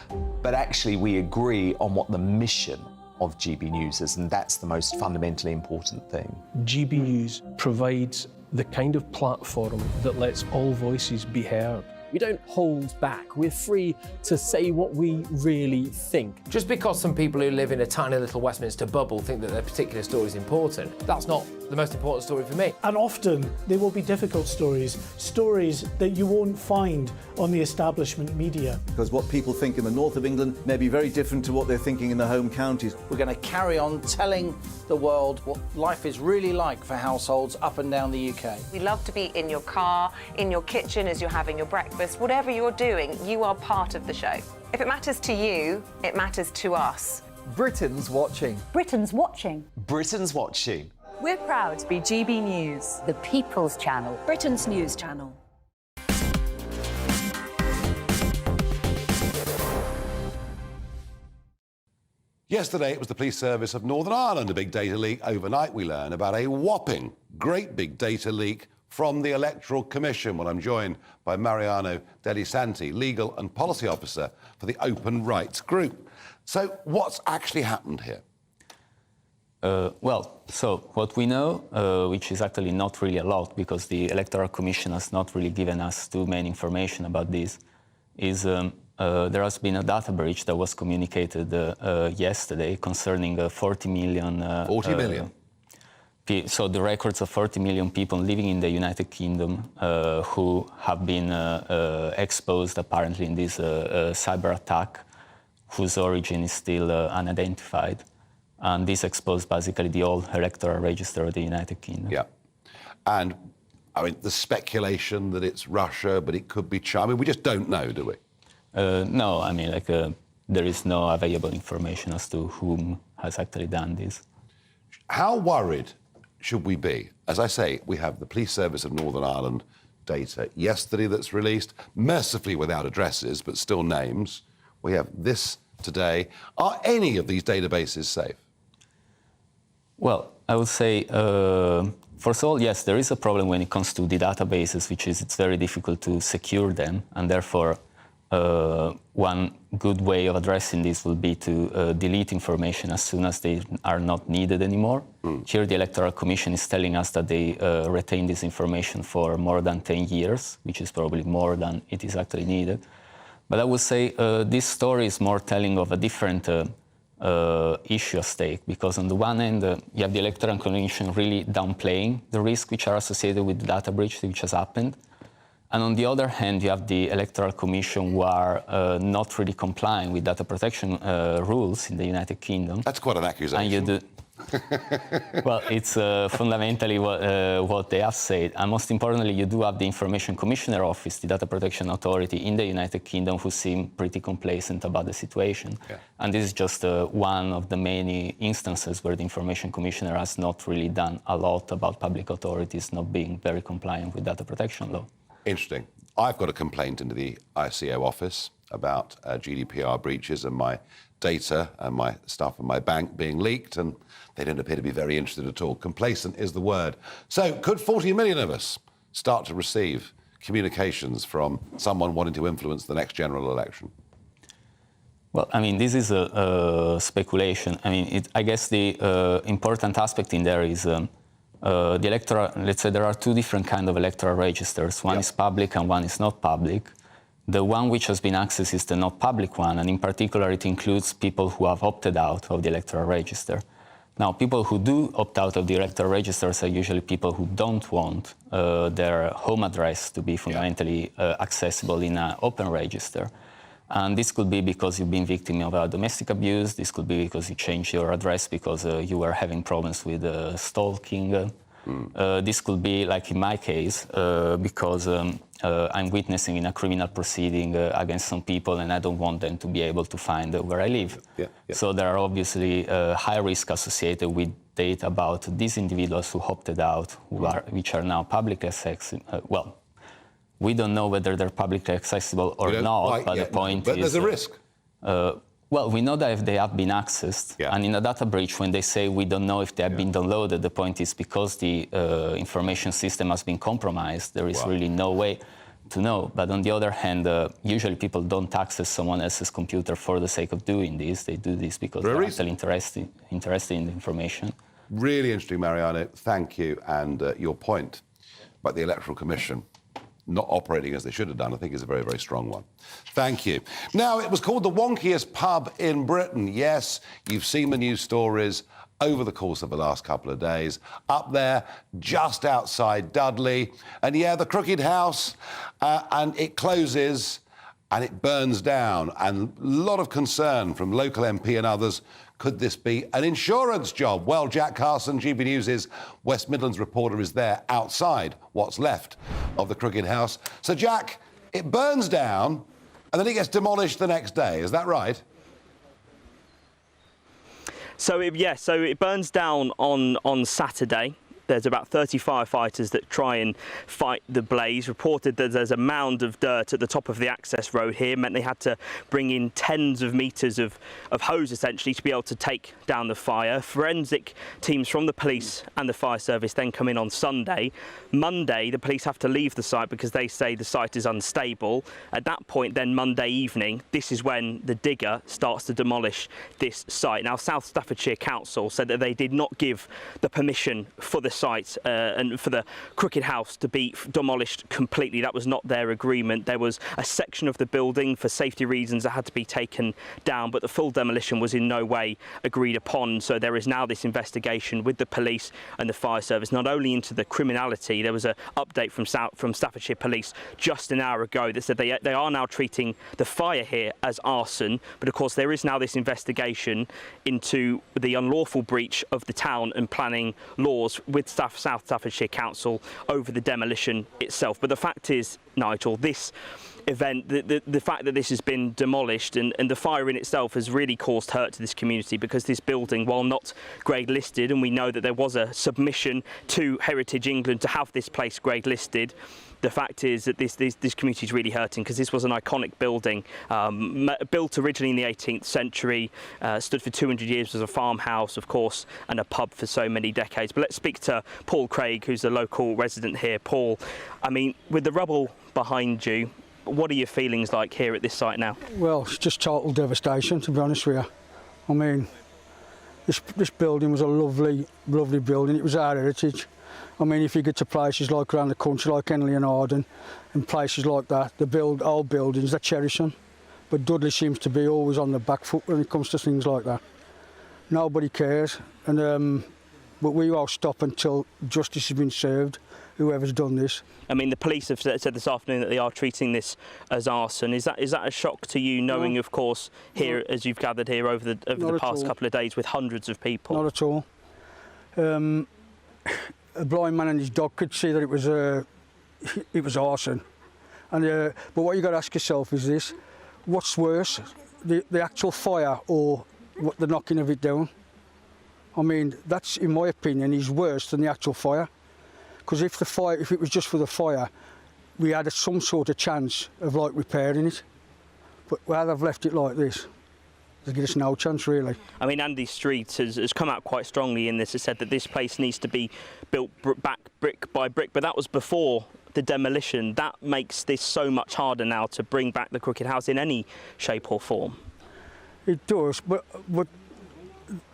[SPEAKER 5] but actually we agree on what the mission of GB News is, and that's the most fundamentally important thing.
[SPEAKER 28] GB News provides the kind of platform that lets all voices be heard.
[SPEAKER 14] We don't hold back. We're free to say what we really think. Just because some people who live in a tiny little Westminster bubble think that their particular story is important, that's not the most important story for me.
[SPEAKER 29] And often they will be difficult stories, stories that you won't find on the establishment media.
[SPEAKER 15] Because what people think in the north of England may be very different to what they're thinking in the home counties.
[SPEAKER 30] We're going to carry on telling the world what life is really like for households up and down the UK.
[SPEAKER 12] We love to be in your car, in your kitchen as you're having your breakfast. Whatever you're doing, you are part of the show. If it matters to you, it matters to us.
[SPEAKER 25] Britain's watching.
[SPEAKER 1] Britain's watching.
[SPEAKER 5] Britain's watching.
[SPEAKER 26] We're proud to be GB News,
[SPEAKER 16] the People's Channel,
[SPEAKER 26] Britain's news channel.
[SPEAKER 6] Yesterday, it was the police service of Northern Ireland, a big data leak. Overnight, we learn about a whopping, great big data leak from the Electoral Commission. Well, I'm joined by Mariano Delisanti, Legal and Policy Officer for the Open Rights Group. So what's actually happened here?
[SPEAKER 2] Well, so what we know, which is actually not really a lot because the Electoral Commission has not really given us too many information about this, is there has been a data breach that was communicated yesterday concerning 40 million...
[SPEAKER 6] 40 million?
[SPEAKER 2] So the records of 40 million people living in the United Kingdom who have been exposed apparently in this cyber attack, whose origin is still unidentified. And this exposed basically the old electoral register of the United Kingdom.
[SPEAKER 6] Yeah. And, I mean, the speculation that it's Russia, but it could be China. I mean, we just don't know, do we?
[SPEAKER 2] No, I mean, there is no available information as to whom has actually done this.
[SPEAKER 6] How worried should we be? As I say, we have the Police Service of Northern Ireland data yesterday that's released, mercifully without addresses, but still names. We have this today. Are any of these databases safe?
[SPEAKER 2] Well, I would say, first of all, yes, there is a problem when it comes to the databases, which is it's very difficult to secure them, and therefore one good way of addressing this will be to delete information as soon as they are not needed anymore. Here the Electoral Commission is telling us that they retain this information for more than 10 years, which is probably more than it is actually needed. But I would say this story is more telling of a different issue at stake, because on the one hand, you have the Electoral Commission really downplaying the risks which are associated with the data breach which has happened. And on the other hand, you have the Electoral Commission who are not really complying with data protection rules in the United Kingdom.
[SPEAKER 6] That's quite an accusation.
[SPEAKER 2] And you do... Well, it's fundamentally what they have said. And most importantly, you do have the Information Commissioner Office, the Data Protection Authority in the United Kingdom, who seem pretty complacent about the situation. Yeah. And this is just one of the many instances where the Information Commissioner has not really done a lot about public authorities not being very compliant with data protection law. Interesting.
[SPEAKER 6] I've got a complaint into the ICO office about GDPR breaches and my data and my stuff and my bank being leaked, and they don't appear to be very interested at all. Complacent is the word. So could 40 million of us start to receive communications from someone wanting to influence the next general election?
[SPEAKER 2] Well, I mean, this is a speculation. I mean, I guess the important aspect in there is the electoral, let's say there are two different kinds of electoral registers. One is public and one is not public. The one which has been accessed is the not public one, and in particular it includes people who have opted out of the electoral register. Now, people who do opt out of the electoral registers are usually people who don't want their home address to be fundamentally accessible in an open register. And this could be because you've been victim of domestic abuse. This could be because you changed your address because you were having problems with stalking. This could be, like in my case, because I'm witnessing in a criminal proceeding against some people and I don't want them to be able to find where I live. So there are obviously high risk associated with data about these individuals who opted out, which are now publicly accessible. Well, we don't know whether they're publicly accessible or not, but the point is... But
[SPEAKER 6] there's a risk.
[SPEAKER 2] Well, we know that if they have been accessed, and in a data breach, when they say we don't know if they have been downloaded, the point is because the information system has been compromised, there is really no way to know. But on the other hand, usually people don't access someone else's computer for the sake of doing this. They do this because they're actually interested in the information.
[SPEAKER 6] Really interesting, Mariano. Thank you. And your point about the Electoral Commission not operating as they should have done, I think is a very, very strong one. Thank you. Now, it was called the wonkiest pub in Britain. Yes, you've seen the news stories over the course of the last couple of days. Up there, just outside Dudley. And yeah, the Crooked House, and it closes and it burns down. And a lot of concern from local MP and others. Could this be an insurance job? Well, Jack Carson, GB News' West Midlands reporter, is there outside what's left of the Crooked House. So, Jack, it burns down and then it gets demolished the next day. Is that right?
[SPEAKER 3] So, it burns down on Saturday. There's about 30 firefighters that try and fight the blaze. Reported that there's a mound of dirt at the top of the access road here, meant they had to bring in tens of metres of hose essentially to be able to take down the fire. Forensic teams from the police and the fire service then come in on Sunday. Monday, the police have to leave the site because they say the site is unstable. At that point, then Monday evening, this is when the digger starts to demolish this site. Now, South Staffordshire Council said that they did not give the permission for the site and for the Crooked House to be demolished completely. That was not their agreement. There was a section of the building for safety reasons that had to be taken down, but the full demolition was in no way agreed upon. So there is now this investigation with the police and the fire service, not only into the criminality. There was an update from Staffordshire Police just an hour ago that said they are now treating the fire here as arson, but of course there is now this investigation into the unlawful breach of the town and planning laws with South Staffordshire Council over the demolition itself. But the fact is, Nigel, this event, the fact that this has been demolished and the fire in itself has really caused hurt to this community, because this building, while not grade listed, and we know that there was a submission to Heritage England to have this place grade listed, the fact is that this community is really hurting, because this was an iconic building, built originally in the 18th century, stood for 200 years as a farmhouse, of course, and a pub for so many decades. But let's speak to Paul Craig, who's a local resident here. Paul, I mean, with the rubble behind you, what are your feelings like here at this site now?
[SPEAKER 4] Well, it's just total devastation, to be honest with you. I mean, this building was a lovely, lovely building. It was our heritage. I mean, if you get to places like around the country, like Henley and Arden, and places like that, old buildings, they cherish them. But Dudley seems to be always on the back foot when it comes to things like that. Nobody cares, and but we won't stop until justice has been served, whoever's done this. I mean, the police have said this afternoon that they are treating this as arson. Is that a shock to you, knowing, of course, here, as you've gathered here over the past couple of days with hundreds of people? Not at all. A blind man and his dog could see that it was arson. And but what you got to ask yourself is this: what's worse, the actual fire or the knocking of it down? I mean, that's, in my opinion, is worse than the actual fire. Because if it was just for the fire, we had some sort of chance of like repairing it. But where they've left it like this, they give us no chance, really. I mean, Andy Street has come out quite strongly in this. Has said that this place needs to be built back brick by brick, but that was before the demolition. That makes this so much harder now to bring back the Crooked House in any shape or form. It does, but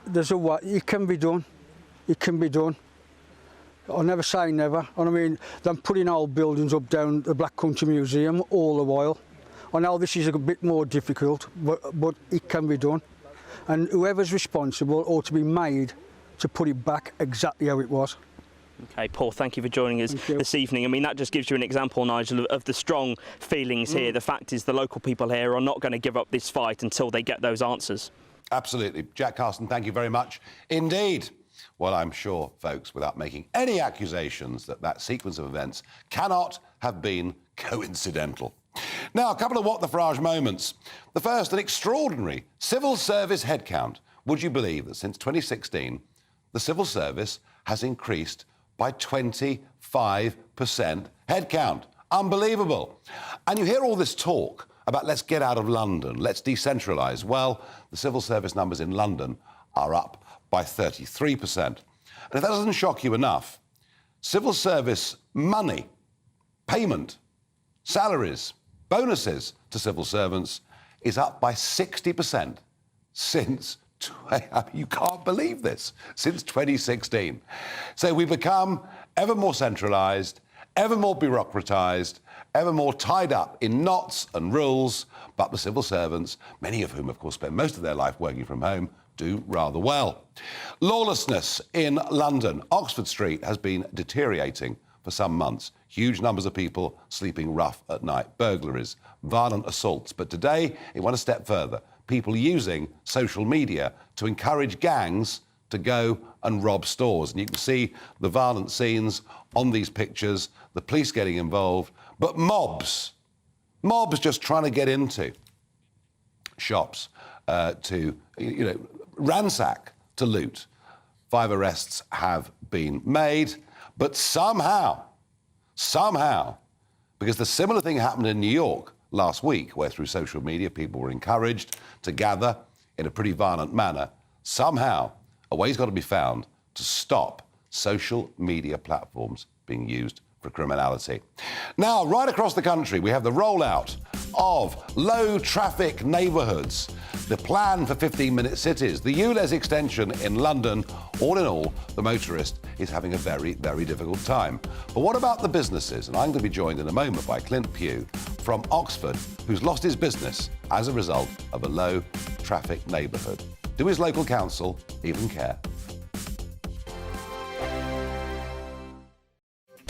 [SPEAKER 4] there's a way. It can be done. It can be done. I'll never say never. And I mean, them putting old buildings up down the Black Country Museum all the while. I know this is a bit more difficult, but it can be done. And whoever's responsible ought to be made to put it back exactly how it was. OK, Paul, thank you for joining us this evening. I mean, that just gives you an example, Nigel, of the strong feelings here. The fact is the local people here are not going to give up this fight until they get those answers.
[SPEAKER 6] Absolutely. Jack Carson, thank you very much indeed. Well, I'm sure, folks, without making any accusations, that sequence of events cannot have been coincidental. Now, a couple of What the Farage moments. The first, an extraordinary civil service headcount. Would you believe that since 2016, the civil service has increased by 25% headcount? Unbelievable. And you hear all this talk about let's get out of London, let's decentralise. Well, the civil service numbers in London are up by 33%. And if that doesn't shock you enough, civil service money, payment, salaries, bonuses to civil servants is up by 60% since, you can't believe this, since 2016. So we've become ever more centralised, ever more bureaucratised, ever more tied up in knots and rules, but the civil servants, many of whom, of course, spend most of their life working from home, do rather well. Lawlessness in London. Oxford Street has been deteriorating for some months. Huge numbers of people sleeping rough at night. Burglaries, violent assaults. But today, it went a step further. People using social media to encourage gangs to go and rob stores. And you can see the violent scenes on these pictures, the police getting involved, but mobs just trying to get into shops to, ransack, to loot. 5 arrests have been made. But somehow, because the similar thing happened in New York last week, where through social media people were encouraged to gather in a pretty violent manner, somehow a way's got to be found to stop social media platforms being used for criminality. Now, right across the country, we have the rollout of low-traffic neighbourhoods, the plan for 15-minute cities, the ULEZ extension in London. All in all, the motorist is having a very, very difficult time. But what about the businesses? And I'm going to be joined in a moment by Clint Pugh from Oxford, who's lost his business as a result of a low-traffic neighbourhood. Do his local council even care?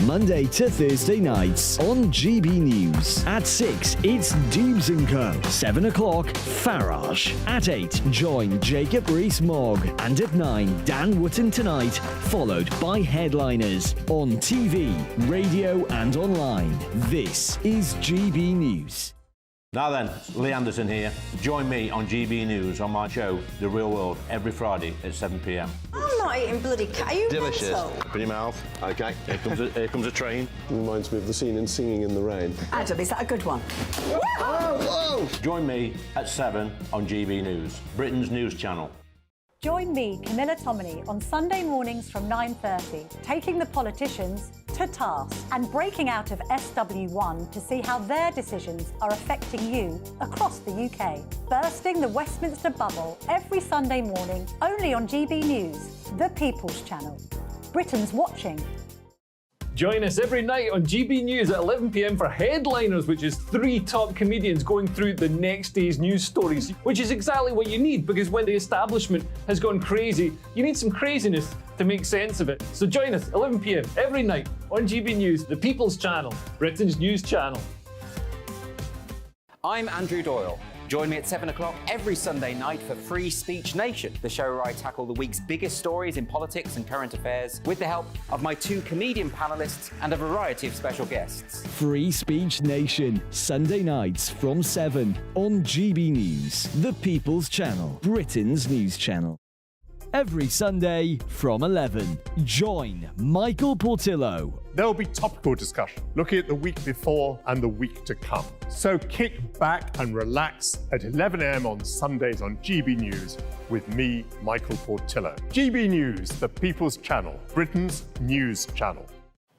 [SPEAKER 7] Monday to Thursday nights on GB News. At 6, it's Dubes & Co. 7 o'clock, Farage. At 8, join Jacob Rees-Mogg. And at 9, Dan Wootton Tonight, followed by Headliners. On TV, radio and online. This is GB News.
[SPEAKER 8] Now then, Lee Anderson here. Join me on GB News on my show, The Real World, every Friday at 7 p.m.
[SPEAKER 24] I'm not eating bloody cat. Are you
[SPEAKER 23] Delicious.
[SPEAKER 24] mental?
[SPEAKER 23] Open your mouth. OK, here comes a train. Reminds me of the scene in Singing in the Rain.
[SPEAKER 24] Adam, is that a good one?
[SPEAKER 23] Whoa!
[SPEAKER 8] Join me at 7 on GB News, Britain's news channel.
[SPEAKER 1] Join me, Camilla Tominey, on Sunday mornings from 9:30, taking the politicians to task and breaking out of SW1 to see how their decisions are affecting you across the UK. Bursting the Westminster bubble every Sunday morning, only on GB News, the People's Channel. Britain's watching.
[SPEAKER 9] Join us every night on GB News at 11 p.m. for Headliners, which is 3 top comedians going through the next day's news stories, which is exactly what you need, because when the establishment has gone crazy, you need some craziness to make sense of it. So join us 11 p.m. every night on GB News, the People's Channel, Britain's news channel.
[SPEAKER 10] I'm Andrew Doyle. Join me at 7 o'clock every Sunday night for Free Speech Nation, the show where I tackle the week's biggest stories in politics and current affairs with the help of my 2 comedian panellists and a variety of special guests.
[SPEAKER 7] Free Speech Nation, Sunday nights from 7 on GB News, the People's Channel, Britain's news channel. Every Sunday from 11, join Michael Portillo.
[SPEAKER 13] There will be topical discussion, looking at the week before and the week to come. So kick back and relax at 11 a.m. on Sundays on GB News with me, Michael Portillo. GB News, the People's Channel, Britain's news channel.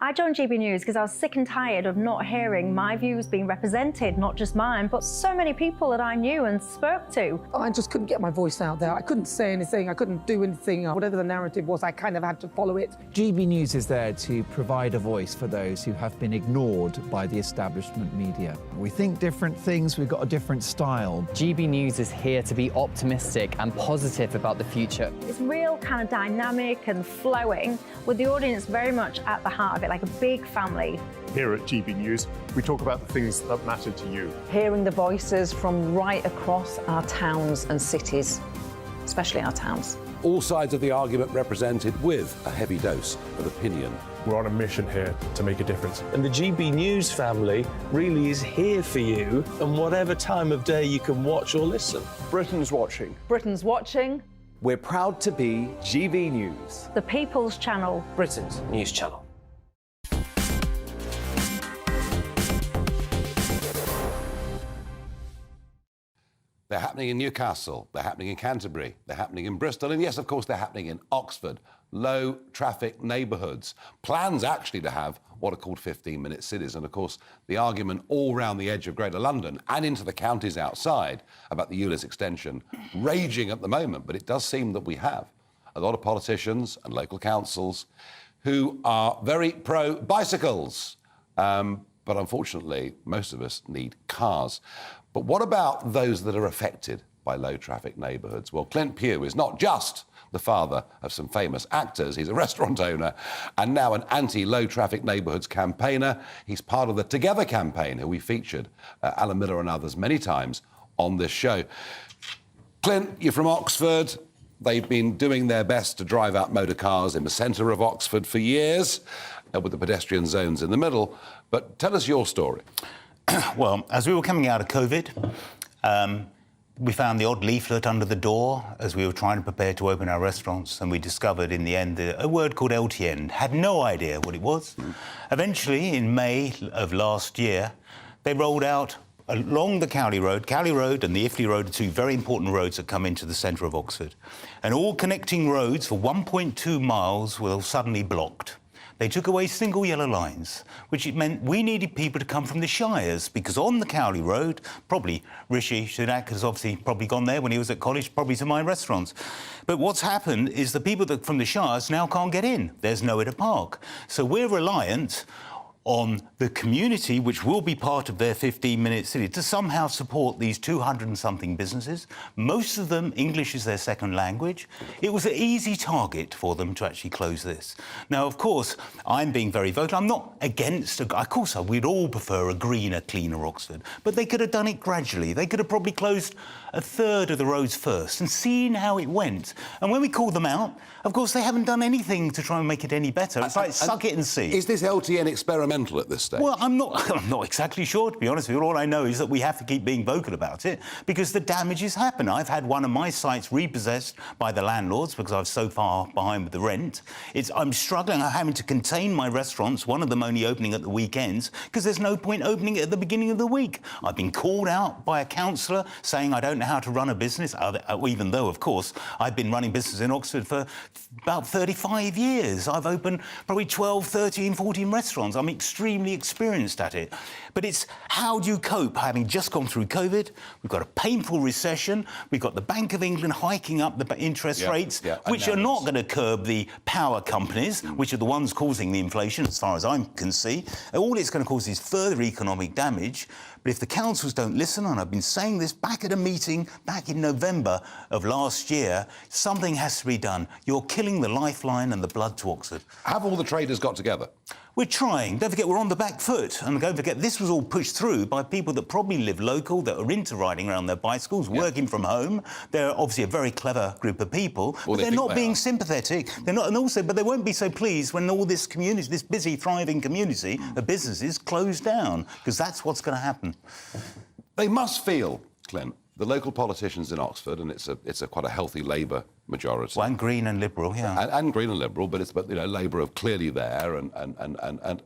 [SPEAKER 18] I joined GB News because I was sick and tired of not hearing my views being represented, not just mine, but so many people that I knew and spoke to.
[SPEAKER 17] I just couldn't get my voice out there. I couldn't say anything. I couldn't do anything. Whatever the narrative was, I kind of had to follow it.
[SPEAKER 15] GB News is there to provide a voice for those who have been ignored by the establishment media. We think different things, we've got a different style.
[SPEAKER 19] GB News is here to be optimistic and positive about the future.
[SPEAKER 18] It's real kind of dynamic and flowing, with the audience very much at the heart of it, like a big family.
[SPEAKER 13] Here at GB News, we talk about the things that matter to you.
[SPEAKER 20] Hearing the voices from right across our towns and cities, especially our towns.
[SPEAKER 6] All sides of the argument represented with a heavy dose of opinion.
[SPEAKER 13] We're on a mission here to make a difference.
[SPEAKER 21] And the GB News family really is here for you, and whatever time of day you can watch or listen.
[SPEAKER 13] Britain's watching.
[SPEAKER 20] Britain's watching.
[SPEAKER 25] We're proud to be GB News,
[SPEAKER 18] the People's Channel,
[SPEAKER 19] Britain's news channel.
[SPEAKER 6] They're happening in Newcastle, they're happening in Canterbury, they're happening in Bristol, and yes, of course, they're happening in Oxford. Low-traffic neighbourhoods. Plans actually to have what are called 15-minute cities. And, of course, the argument all round the edge of Greater London and into the counties outside about the ULEZ extension raging at the moment. But it does seem that we have a lot of politicians and local councils who are very pro-bicycles. But unfortunately, most of us need cars. But what about those that are affected by low-traffic neighbourhoods? Well, Clint Pugh is not just the father of some famous actors. He's a restaurant owner and now an anti-low-traffic neighbourhoods campaigner. He's part of the Together campaign, who we featured, Alan Miller and others, many times on this show. Clint, you're from Oxford. They've been doing their best to drive out motor cars in the centre of Oxford for years, with the pedestrian zones in the middle. But tell us your story.
[SPEAKER 22] Well, as we were coming out of COVID,
[SPEAKER 5] We found the odd leaflet under the door as we were trying to prepare to open our restaurants, and we discovered in the end a word called LTN. Had no idea what it was. Eventually, in May of last year, they rolled out along the Cowley Road and the Iffley Road are two very important roads that come into the centre of Oxford. And all connecting roads for 1.2 miles were suddenly blocked. They took away single yellow lines, which it meant we needed people to come from the shires, because on the Cowley Road, probably Rishi Sunak has obviously probably gone there when he was at college, probably to my restaurants. But what's happened is the people that from the shires now can't get in. There's nowhere to park. So we're reliant on the community, which will be part of their 15-minute city, to somehow support these 200 and something businesses. Most of them, English is their second language. It was an easy target for them to actually close this. Now, of course, I'm being very vocal. I'm not against, of course, we'd all prefer a greener, cleaner Oxford, but they could have done it gradually. They could have probably closed a third of the roads first and seen how it went. And when we called them out, of course, they haven't done anything to try and make it any better. It's like, suck it and see.
[SPEAKER 6] Is this LTN experimental at this stage?
[SPEAKER 5] Well, I'm not exactly sure, to be honest with you. All I know is that we have to keep being vocal about it because the damages happen. I've had one of my sites repossessed by the landlords because I was so far behind with the rent. I'm struggling. I'm having to contain my restaurants, one of them only opening at the weekends, because there's no point opening it at the beginning of the week. I've been called out by a councillor saying I don't know how to run a business, even though, of course, I've been running business in Oxford for about 35 years. I've opened probably 12, 13, 14 restaurants. I'm extremely experienced at it. But it's how do you cope, having just gone through COVID? We've got a painful recession. We've got the Bank of England hiking up the interest rates, which are not going to curb the power companies, which are the ones causing the inflation, as far as I can see. All it's going to cause is further economic damage. But if the councils don't listen, and I've been saying this back at a meeting back in November of last year, something has to be done. You're killing the lifeline and the blood to Oxford.
[SPEAKER 6] Have all the traders got together?
[SPEAKER 5] We're trying. Don't forget, we're on the back foot. And don't forget, this was all pushed through by people that probably live local, that are into riding around their bicycles, working from home. They're obviously a very clever group of people, but they're not being sympathetic. They're not, and also, but they won't be so pleased when all this community, this busy, thriving community of businesses close down, because that's what's going to happen.
[SPEAKER 6] They must feel, Clint, the local politicians in Oxford, and it's a quite a healthy Labour majority.
[SPEAKER 5] Well, and Green and Liberal, yeah.
[SPEAKER 6] And Green and Liberal, but Labour are clearly there, and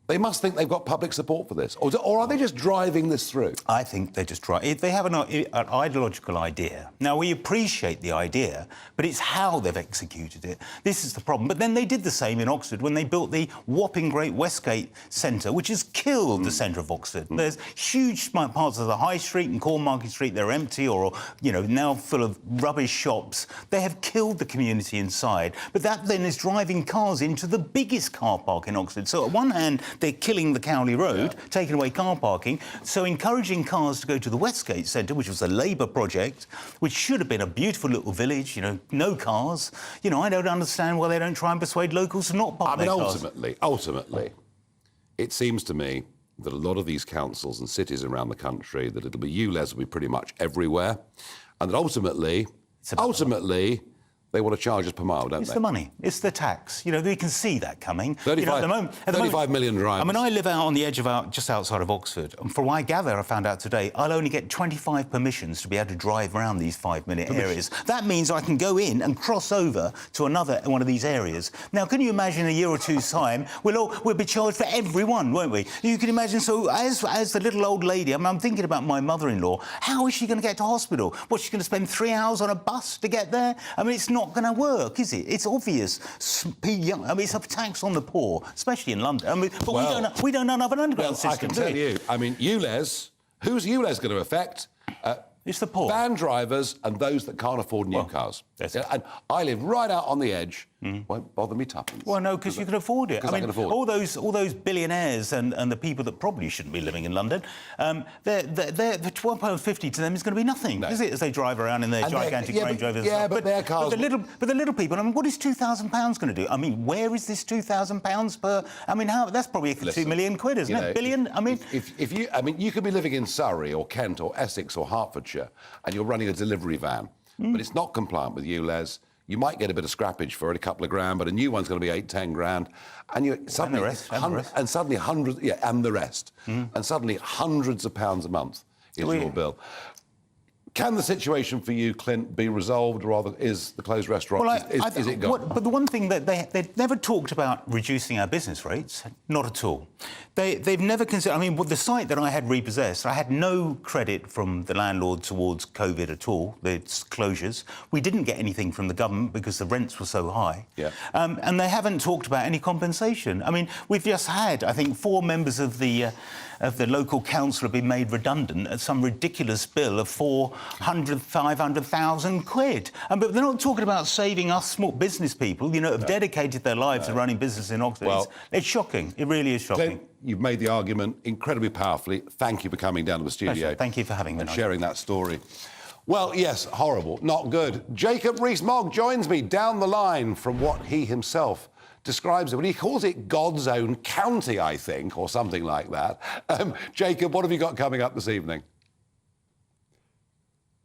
[SPEAKER 6] they must think they've got public support for this, or are they just driving this through?
[SPEAKER 5] I think they're just driving. They have an ideological idea. Now, we appreciate the idea, but it's how they've executed it. This is the problem. But then they did the same in Oxford when they built the whopping great Westgate Centre, which has killed the centre of Oxford. There's huge parts of the High Street and Cornmarket Street, they're empty or, now full of rubbish shops. They have killed the community inside. But that then is driving cars into the biggest car park in Oxford. So, at one hand, they're killing the Cowley Road, taking away car parking, so encouraging cars to go to the Westgate Centre, which was a Labour project, which should have been a beautiful little village, no cars. I don't understand why they don't try and persuade locals to not park their cars.
[SPEAKER 6] Ultimately, it seems to me that a lot of these councils and cities around the country, that it'll be ULEZ will be pretty much everywhere, and that ultimately, they want to charge us per mile, don't they?
[SPEAKER 5] It's the money. It's the tax. They can see that coming.
[SPEAKER 6] 35 million drivers.
[SPEAKER 5] I mean, I live out on the edge of just outside of Oxford. And from what I gather, I found out today, I'll only get 25 permissions to be able to drive around these 5-minute areas. That means I can go in and cross over to another one of these areas. Now, can you imagine a year or two's time, we'll be charged for everyone, won't we? You can imagine, so as the little old lady, I'm thinking about my mother-in-law, how is she going to get to hospital? What's she going to spend 3 hours on a bus to get there? I mean, it's not going to work, is it? It's obvious. It's a tax on the poor, especially in London. I mean, but we don't have an underground system.
[SPEAKER 6] I can tell you. I mean, ULEZ. Who's ULEZ going to affect?
[SPEAKER 5] It's the poor.
[SPEAKER 6] Van drivers and those that can't afford new cars. And I live right out on the edge. Won't bother me tuppence.
[SPEAKER 5] Well, no, because you can afford it.
[SPEAKER 6] I mean,
[SPEAKER 5] all those billionaires and the people that probably shouldn't be living in London, the £12.50 to them is going to be nothing, is it? As they drive around in their gigantic Range Rovers.
[SPEAKER 6] Yeah, but their cars.
[SPEAKER 5] But the little people. I mean, what is £2,000 going to do? I mean, where is this £2,000 per? I mean, that's probably 2 million quid, isn't it? Billion. I mean,
[SPEAKER 6] you could be living in Surrey or Kent or Essex or Hertfordshire, and you're running a delivery van, but it's not compliant with ULEZ. You might get a bit of scrappage for it, a couple of grand, but a new one's going to be 8-10 grand, and suddenly hundreds, and the rest, and suddenly hundreds of pounds a month is your bill. Can the situation for you, Clint, be resolved, or rather is the closed restaurant, is it gone?
[SPEAKER 5] But the one thing that they never talked about reducing our business rates, not at all. They've never considered, I mean, with the site that I had repossessed, I had no credit from the landlord towards COVID at all, the closures. We didn't get anything from the government because the rents were so high.
[SPEAKER 6] Yeah.
[SPEAKER 5] And they haven't talked about any compensation. I mean, we've just had, I think, 4 members of the local council have been made redundant at some ridiculous bill of 500,000 quid. But they're not talking about saving us small business people, you know, have dedicated their lives to running business in Oxford.
[SPEAKER 6] Well,
[SPEAKER 5] it's shocking. It really is shocking.
[SPEAKER 6] Clint, you've made the argument incredibly powerfully. Thank you for coming down to the studio.
[SPEAKER 5] Pleasure. Thank you for having me.
[SPEAKER 6] And sharing that story. Well, yes, horrible, not good. Jacob Rees-Mogg joins me down the line from what he himself describes it. Well, he calls it God's own county, I think, or something like that. Jacob, what have you got coming up this evening?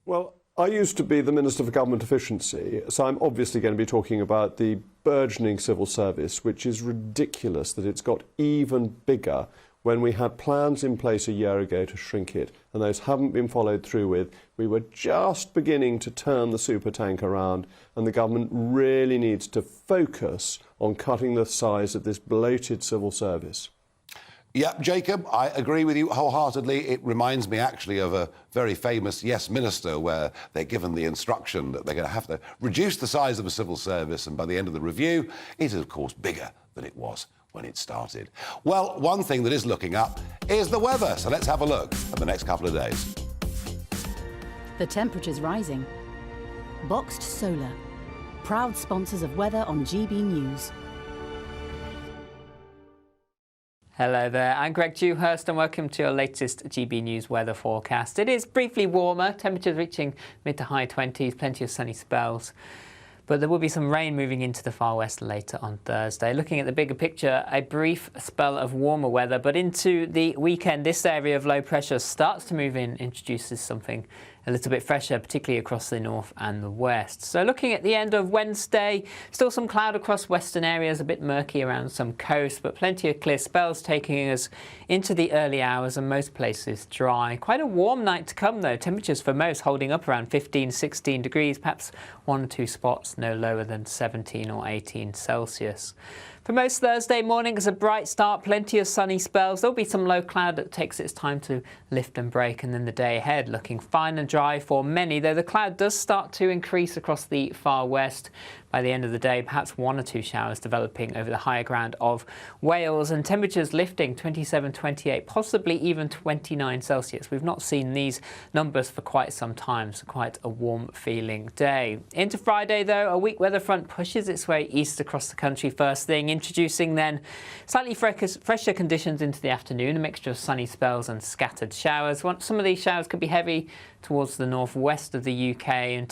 [SPEAKER 23] Well, I used to be the Minister for Government Efficiency, so I'm obviously going to be talking about the burgeoning civil service, which is ridiculous that it's got even bigger when we had plans in place a year ago to shrink it, and those haven't been followed through with. We were just beginning to turn the supertank around, and the government really needs to focus on cutting the size of this bloated civil service.
[SPEAKER 6] Yeah, Jacob, I agree with you wholeheartedly. It reminds me actually of a very famous Yes Minister where they're given the instruction that they're going to have to reduce the size of a civil service, and by the end of the review, it is, of course, bigger than it was when it started. Well, one thing that is looking up is the weather, so let's have a look at the next couple of days.
[SPEAKER 11] The temperature's rising. Boxed Solar, proud sponsors of weather on GB News.
[SPEAKER 12] Hello there, I'm Greg Dewhurst and welcome to your latest GB News weather forecast. It is briefly warmer, temperatures reaching mid to high 20s, plenty of sunny spells. But there will be some rain moving into the far west later on Thursday. Looking at the bigger picture, a brief spell of warmer weather, but into the weekend, this area of low pressure starts to move in, introduces something a little bit fresher, particularly across the north and the west. So looking at the end of Wednesday, still some cloud across western areas, a bit murky around some coast, but plenty of clear spells taking us into the early hours and most places dry. Quite a warm night to come though, temperatures for most holding up around 15, 16 degrees, perhaps 1 or 2 spots no lower than 17 or 18 Celsius. For most Thursday mornings, a bright start, plenty of sunny spells. There'll be some low cloud that takes its time to lift and break, and then the day ahead looking fine and dry for many, though the cloud does start to increase across the far west. By the end of the day, perhaps 1 or 2 showers developing over the higher ground of Wales, and temperatures lifting 27, 28, possibly even 29 Celsius. We've not seen these numbers for quite some time, so quite a warm feeling day. Into Friday though, a weak weather front pushes its way east across the country first thing, introducing then slightly fresher conditions into the afternoon, a mixture of sunny spells and scattered showers. Some of these showers could be heavy towards the northwest of the UK and